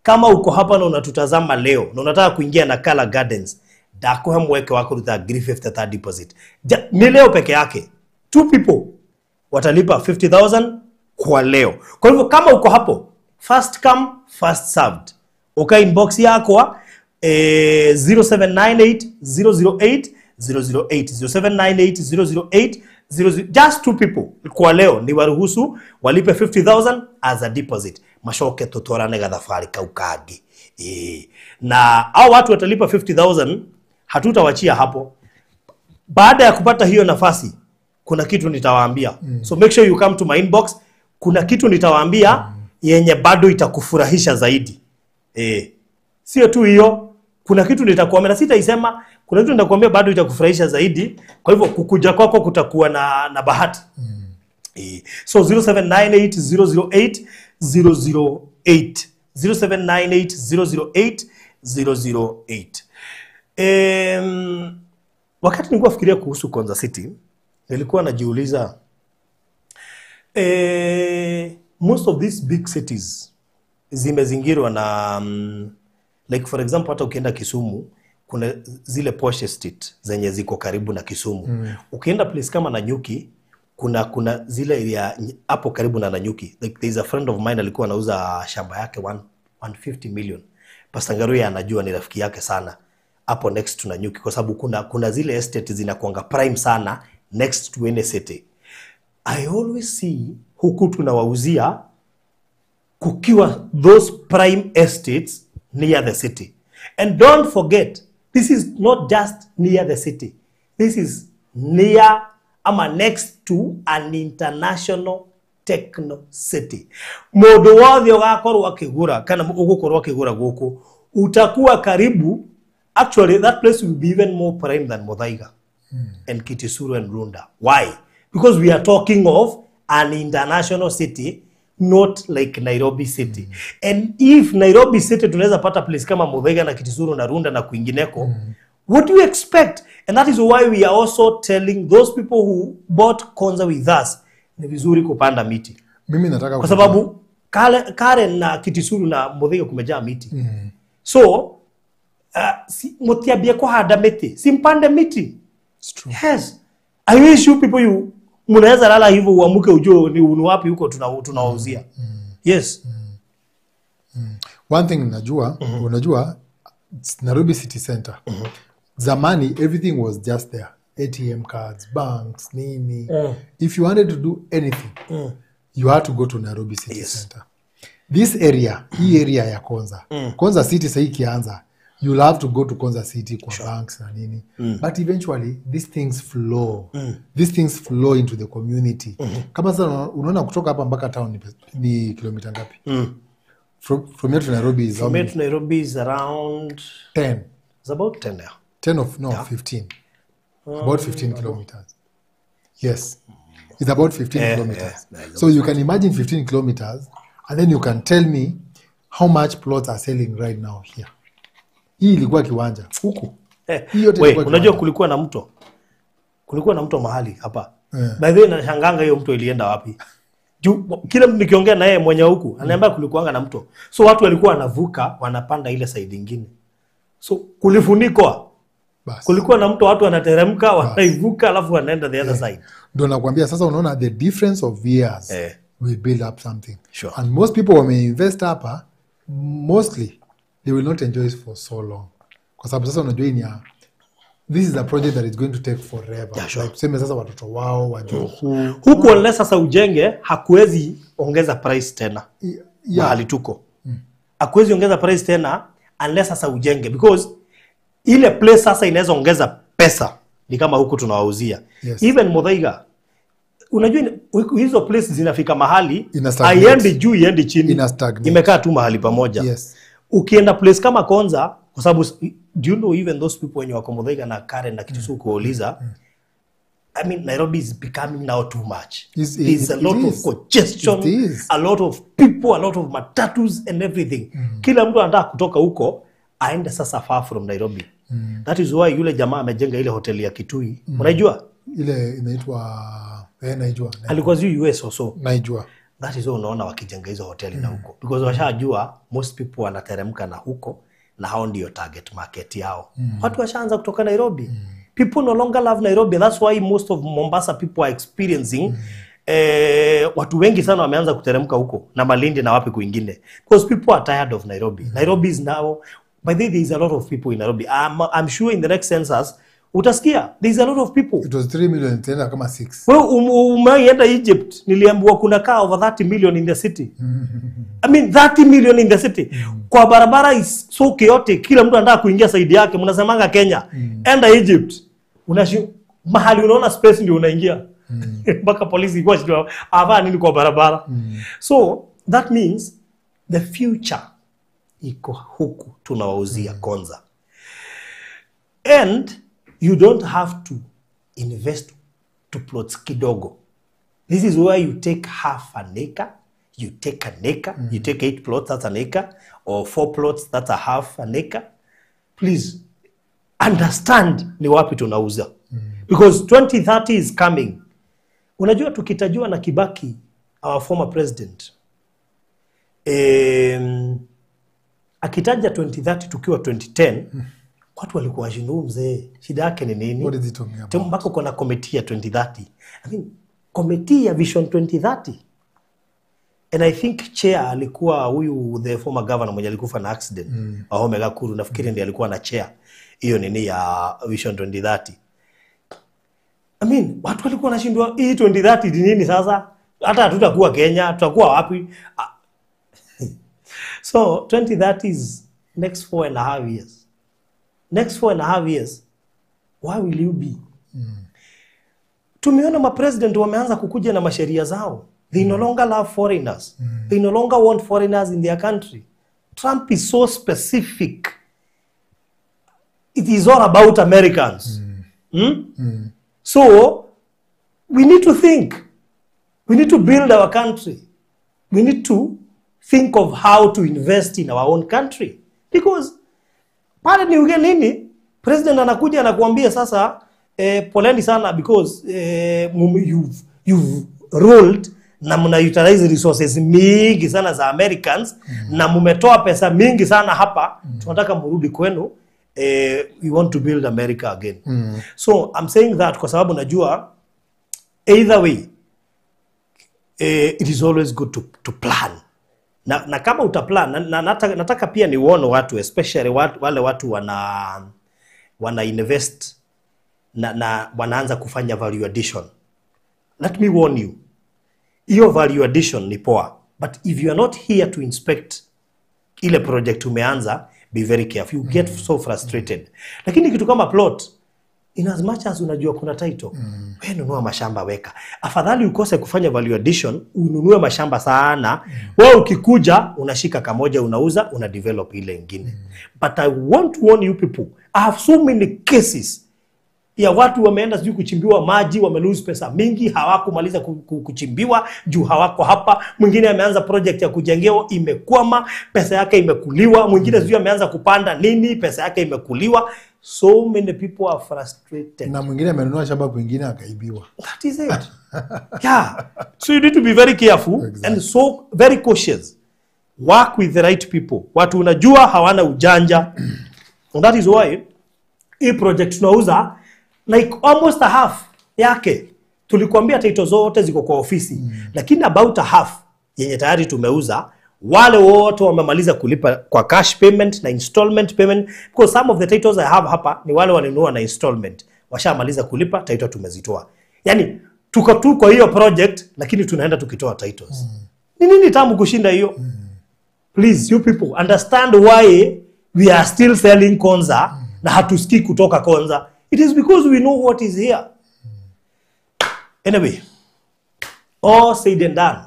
kama uko hapa na unatutazama leo na unataka kuingia Nakala Gardens, dakuhe mweke wako ruta 350 deposit. Ni leo peke yake. 2 people watalipa 50,000 kwa leo. Kwa hivyo kama uko hapo, first come first served. Inbox yako 0798 008 0798 008 just 2 people kwa leo ni waruhusu walipe 50,000 as a deposit. Mashoke tutorane gathafari kaukangi. Na hao watu watalipa 50,000, hatutawachia hapo. Baada ya kupata hiyo nafasi, kuna kitu nitawaambia. So make sure you come to my inbox. Kuna kitu nitawaambia yenye bado itakufurahisha zaidi. Sio tu hiyo, kuna kitu nitakuambia na sitaisema, kuna kitu nitakuambia bado itakufurahisha zaidi. Kwa hivyo kukuja kwako kutakuwa na bahati. So 0798 008 0798 008. Wakati nilikuwa fikiria kuhusu Konza City, nilikuwa najiuliza most of these big cities zimezingirwa na like for example hata ukienda Kisumu kuna zile posh estate zenye ziko karibu na Kisumu. Ukienda place kama Nanyuki kuna zile ya hapo karibu na Nanyuki. Like there is a friend of mine alikuwa anauza shamba yake 150 million. Pastor Ngaruya anajua, ni rafiki yake sana. Hapo next to Nanyuki kwa sababu kuna zile estate zinakuanga prime sana next to any city. I always see huku tunawauzia kukiwa those prime estates near the city. And don't forget, this is not just near the city. This is near ama next to an international techno city. Mundu wothe ugakorwo akigura kana ugukorwo akigura guku utakuwa karibu. Actually, that place will be even more prime than Muthaiga and Kitisuru and Runda. Why? Because we are talking of an international city, not like Nairobi city. And if Nairobi city tunaweza pata place kama Muthaiga na Kitisuru na Runda na kwingineko, what do you expect? And that is why we are also telling those people who bought Konza with us, ni vizuri kupanda miti. Mimi nataka kwa sababu Karen na Kitisuru na Muthaiga kumejaa miti. So, mutiambie kuhanda miti, simpande miti. It's true. Yes. I wish you people you munaweza lala hivyo uamuke ujue ni wapi huko tunawauzia. Yes. One thing najua, unajua Nairobi City Center. Zamani everything was just there. ATM cards, banks, nini. If you wanted to do anything, you had to go to Nairobi City Center. This area, hii area ya Konza. Konza City sasa ikianza, you'll have to go to Konza City kwa banks na nini. But eventually these things flow. These things flow into the community. Kama sasa unaona kutoka hapa mpaka town ni kilomita ngapi? From here to Nairobi is from here to Nairobi is around 10. It's about 10 now. 10 of 15. About 15 kilometers. Yes. It's about 15 kilometers. So you can imagine 15 kilometers and then you can tell me how much plots are selling right now here. Hii ilikuwa kiwanja huku. Wait, unajua kulikuwa na mto. Kulikuwa na mto mahali hapa. By the way nashanganga hiyo mto ilienda wapi? Kila nikiongea na yeye mwenye huku ananiambia kulikuanga na mto. So watu walikuwa wanavuka wanapanda ile side nyingine. So kulifunikwa. Kulikuwa na mto watu wanateremka wanaivuka alafu wanaenda the other side. Ndio nakwambia sasa unaona the difference of years will build up something. Sure. And most people when they invest hapa mostly they will not enjoy it for so long. Kwa sababu sasa unajua ni this is a project that is going to take forever. Yeah, sure. Like tuseme sasa watoto wao wajue huku unless sasa ujenge hakuwezi ongeza price tena. Mahali tuko. Hakuwezi ongeza price tena unless sasa ujenge because ile place sasa inaweza ongeza pesa ni kama huku tunawauzia. Yes. Even Muthaiga unajua hizo places zinafika mahali haiendi juu iendi chini, imekaa tu mahali pamoja. Yes. Ukienda place kama Konza kwa sababu do you know even those people wenye wako Muthaiga na Karen na Kitisuru kuuliza I mean Nairobi is becoming now too much. There's a lot of congestion, a lot of people, a lot of matatus and everything. Kila mtu anataka kutoka huko aende sasa far from Nairobi. That is why yule jamaa amejenga ile hoteli ya Kitui. Unajua? Ile inaitwa naijua. Alikuwa US also. Naijua. That is why unaona wakijenga hizo hoteli na huko. Because washajua most people wanateremka na huko na hao ndio target market yao. Watu washaanza kutoka Nairobi. People no longer love Nairobi. That's why most of Mombasa people are experiencing watu wengi sana wameanza kuteremka huko na Malindi na wapi kwingine. Because people are tired of Nairobi. Nairobi is now by the way, there is a lot of people in Nairobi. I'm sure in the next census utasikia there is a lot of people. It was 3 million tena kama 6. Well, umeenda Egypt niliambiwa kuna kaa over 30 million in the city. I mean 30 million in the city. Kwa barabara is so chaotic. Kila mtu anataka kuingia side yake. Mnasemanga Kenya. Enda Egypt. Mahali unaona space ndio unaingia. Mpaka polisi kwa shida hapa nini kwa barabara. So that means the future iko huku tunawauzia Konza. And you don't have to invest to plots kidogo. This is where you take half an acre, you take an acre, you take 8 plots, that's an acre, or 4 plots, that's a half an acre. Please understand ni wapi tunauza. Because 2030 is coming. Unajua tukitajua na Kibaki, our former president, akitaja 2030 tukiwa 2010, watu walikuwa washindu mzee, shida yake ni nini? What is it talking about? Mpaka kuna committee ya 2030. I mean, committee ya Vision 2030. And I think chair alikuwa huyu the former governor mwenye alikufa na accident. Wahome Gakuru, nafikiri ndiye alikuwa na chair hiyo nini ya Vision 2030. I mean, watu walikuwa wanashindwa hii 2030 ni nini sasa? Hata hatutakuwa Kenya, tutakuwa wapi? So 2030 is next 4.5 years. Next 4.5 years, where will you be? Tumeona mapresident wameanza kukuja na masheria zao. They no longer love foreigners. They no longer want foreigners in their country. Trump is so specific. It is all about Americans. So, we need to think. We need to build our country. We need to think of how to invest in our own country. Because, pale ni ugenini, president anakuja anakuambia sasa, poleni sana because you've ruled na muna utilize resources mingi sana za Americans na mumetoa pesa mingi sana hapa, tunataka murudi kwenu, we want to build America again. So I'm saying that kwa sababu najua either way it is always good to plan. Na kama utaplan, nataka pia ni uone watu, especially wale watu wana invest na wanaanza kufanya value addition. Let me warn you, hiyo value addition ni poa, but if you are not here to inspect ile project umeanza, be very careful. You get so frustrated. Lakini kitu kama plot, in as much as unajua kuna title, wewe nunua mashamba weka. Afadhali ukose kufanya value addition, ununue mashamba sana, wewe ukikuja unashika kamoja unauza, una develop ile nyingine. But I want to warn you people, I have so many cases ya watu wameenda sijui kuchimbiwa maji, wamelose pesa mingi, hawakumaliza kuchimbiwa juu hawako hapa. Mwingine ameanza project ya kujengewa, imekwama, pesa yake imekuliwa. Mwingine sijui ameanza kupanda nini, pesa yake imekuliwa. So many people are frustrated. Na mwingine amenunua shamba kwingine akaibiwa. That is it. Yeah. So you need to be very careful. Exactly. And so very cautious. Work with the right people. Watu unajua hawana ujanja. And that is why hii project tunauza like almost a half yake tulikuambia title zote ziko kwa ofisi, lakini about a half yenye tayari tumeuza, wale wote wamemaliza kulipa kwa cash payment na installment payment, because some of the titles I have hapa ni wale walinunua na installment, washamaliza kulipa, title tumezitoa. Yani tuko tu kwa hiyo project, lakini tunaenda tukitoa titles. Ni nini tamu kushinda hiyo? Please you people understand why we are still selling Konza na hatusikii kutoka Konza. It is because we know what is here. Anyway, all said and done,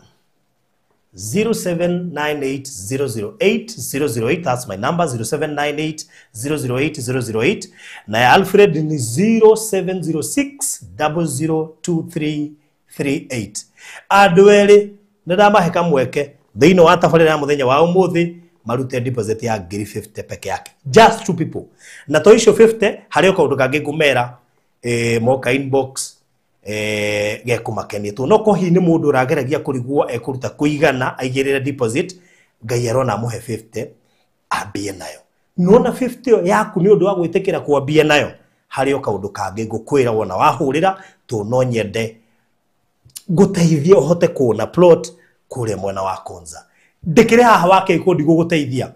0798008008, that's my number, 0798008008. Na ya Alfred ni 0706002338. Adwele, nadama heka mweke, deino hata fale na muthenya wa umuthi, marute deposit ya 50 peke yake. Just two people. Na toisho 50 hariko kaundu kangi kumera moka inbox gekumakenie tu noko hi ni mundu rageragia kurigwo ekuruta kuigana aigirira deposit ngai arona muhe 50 ambie nayo. Nona 50 yaku ni undu wa gwitikira kwambia nayo hariko kaundu kangi ngukwira wona wahurira tu no nyende guteithia uhote kuona plot kure mwena wa Konza. Dekire haha wake ikodi guguteithia.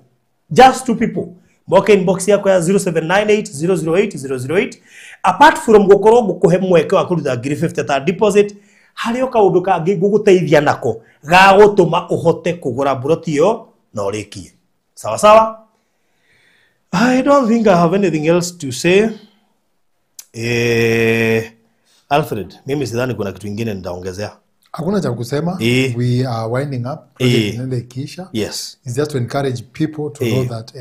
Just two people. Moka inbox yako ya 0798008008. Apart from gukorwo gukuhe mweke wa kuruta 50 ta deposit, hariko kaundu kangi guguteithia nako ga gutuma uhote kugura broti yo na urikie. Sawa sawa? I don't think I have anything else to say. Alfred, mimi sidhani kuna kitu kingine nitaongezea. Hakuna cha kusema. We are winding up. Project Kisha. Yes. It's just to encourage people to know that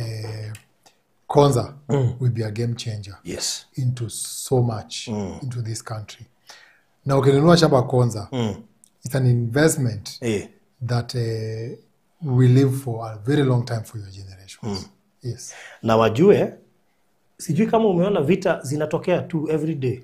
Konza will be a game changer. Yes. Into so much into this country. Na ukinunua shamba Konza, it's an investment that will live for a very long time for your generations. Yes. Na wajue, sijui kama umeona vita zinatokea tu every day.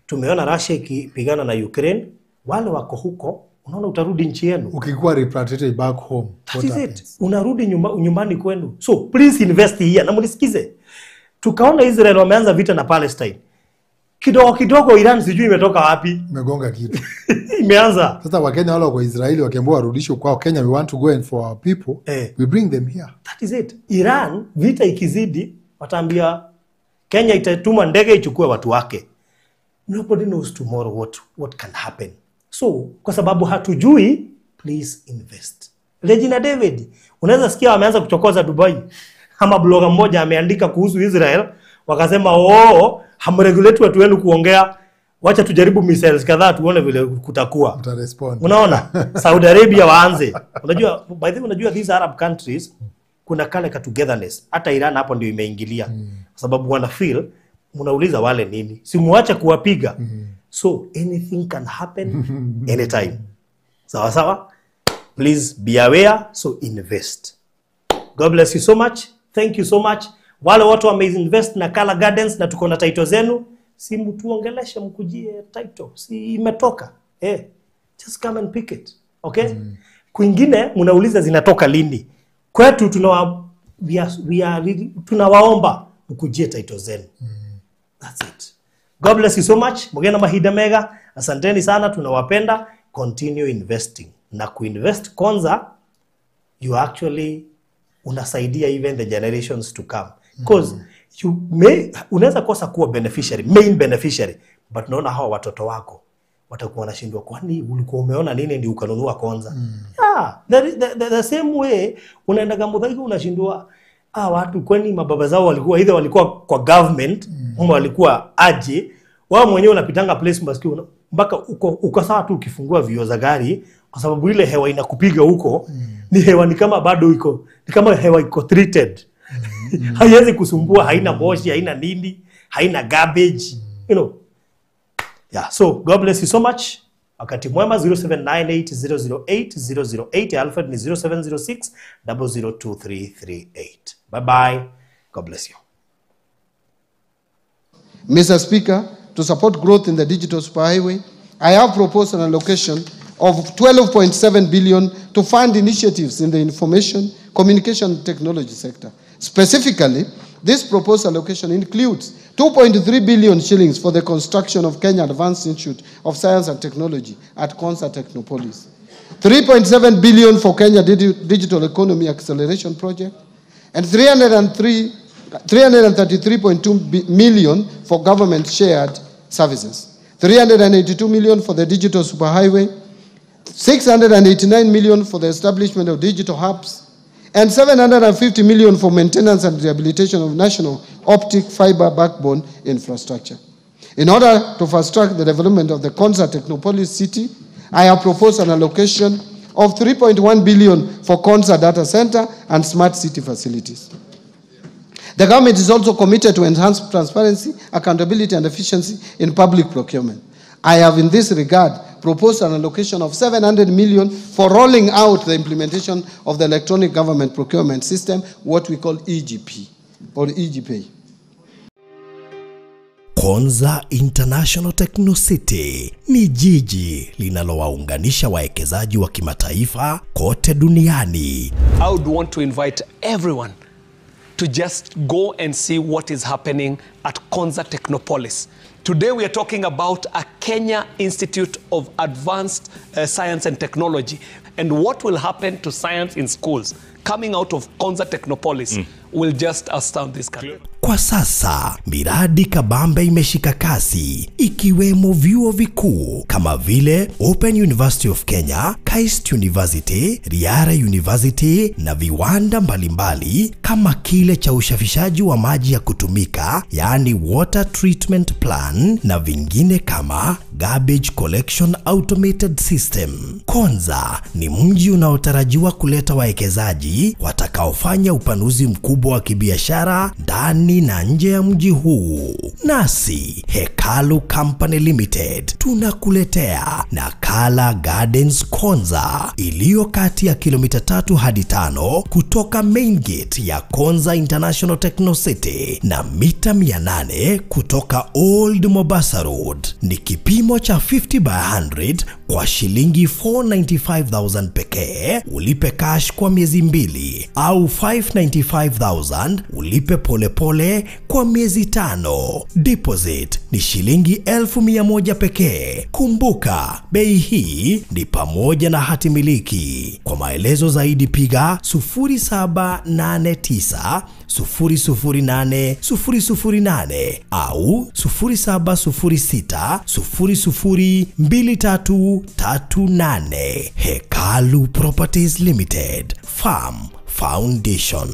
Tumeona Russia ikipigana na Ukraine, wale wako huko, unaona utarudi nchi yenu. Ukikuwa repatriated back home, that is it. Unarudi nyumbani kwenu. So please invest here. Na mnisikize. Tukaona Israel wameanza vita na Palestine. Kidogo Iran sijui imetoka wapi. Imegonga kitu. Imeanza. Sasa Wakenya wale kwa Israeli wakiambiwa warudishwe kwao Kenya, we want to go and for our people, we bring them here. That is it. Iran vita ikizidi wataambia Kenya itatuma ndege ichukue watu wake. Nobody knows tomorrow what can happen. So, kwa sababu hatujui, please invest. Regina David, unaweza sikia wameanza kuchokoza Dubai. ama blogger mmoja ameandika kuhusu Israel, wakasema hamregulate watu wenu kuongea, wacha tujaribu missiles kadhaa tuone vile kutakuwa. Utarespond. Unaona? Saudi Arabia waanze. Unajua, by the way, unajua these Arab countries kuna kale ka togetherness. Hata Iran hapo ndio imeingilia. Kwa sababu wana feel, mnauliza wale nini? Si muache kuwapiga. So anything can happen anytime. Sawa sawa? Please be aware, so invest. God bless you so much. Thank you so much. Wale watu wameinvest na Kala Gardens na tuko na title zenu, si mtuongeleshe mkujie title. Si imetoka. Just come and pick it. Okay? Kwingine mnauliza zinatoka lini. Kwetu tunawaomba mkujie title zenu. That's it. God bless you so much. Mugena Mahida Mega. Asanteni sana, tunawapenda. Continue investing. Na kuinvest kwanza, you actually unasaidia even the generations to come. Because unaweza kosa kuwa beneficiary, main beneficiary, but naona hawa watoto wako watakuwa wanashindwa, kwani ulikuwa umeona nini ndio ukanunua kwanza? The same way unaenda Muthaiga unashindwa, watu kwani mababa zao walikuwa either walikuwa kwa government ama walikuwa aje, wao mwenyewe unapitanga place maskini mpaka uko sawa tu ukifungua vioo za gari, kwa sababu ile hewa inakupiga huko ni hewa ni kama bado iko, ni kama hewa iko treated. Haiwezi kusumbua, haina moshi, haina nini, haina garbage, you know. Yeah, so God bless you so much. Wakati mwema. 0798008008, Alfred ni 0706002338. Bye bye. God bless you. Mr. Speaker, to support growth in the digital superhighway, I have proposed an allocation of 12.7 billion to fund initiatives in the information communication technology sector. Specifically, this proposed allocation includes 2.3 billion shillings for the construction of Kenya Advanced Institute of Science and Technology at Konza Technopolis, 3.7 billion for Kenya Digital Economy Acceleration Project, and 333.2 million for government shared services, 382 million for the digital superhighway, 689 million for the establishment of digital hubs, and 750 million for maintenance and rehabilitation of national optic fiber backbone infrastructure. In order to fast-track the development of the Konza Technopolis city, I have proposed an allocation of 3.1 billion for Konza data center and smart city facilities. The government is also committed to enhance transparency, accountability, and efficiency in public procurement. I have, in this regard, proposed an allocation of 700 million for rolling out the implementation of the electronic government procurement system, what we call EGP or EGP. Konza International Techno City ni jiji linalowaunganisha wawekezaji wa kimataifa kote duniani. I would want to invite everyone to just go and see what is happening at Konza Technopolis. Today we are talking about a Kenya Institute of Advanced Science and Technology, and what will happen to science in schools coming out of Konza Technopolis will just astound this country. Kwa sasa, miradi kabambe imeshika kasi, ikiwemo vyuo vikuu kama vile Open University of Kenya, KAIST University, Riara University na viwanda mbalimbali kama kile cha ushafishaji wa maji ya kutumika, yani Water Treatment Plan, na vingine kama Garbage Collection Automated System. Konza ni mji unaotarajiwa kuleta wawekezaji watakaofanya upanuzi mkubwa wa kibiashara ndani na nje ya mji huu. Nasi Hekalu Company Limited tunakuletea Nakala Gardens Konza, iliyo kati ya kilomita 3 hadi 5 kutoka main gate ya Konza International Techno City na mita 800 kutoka Old Mombasa Road. Ni kipimo cha 50 by 100 kwa shilingi 495,000 pekee. Ulipe cash kwa miezi 2 au 595,000 ulipe polepole kwa miezi 5. Deposit ni shilingi 1,100 pekee. Kumbuka, bei hii ni pamoja na hati miliki. Kwa maelezo zaidi piga 0789 008 008 au 0706 002338. Hekalu Properties Limited, Farm Foundation.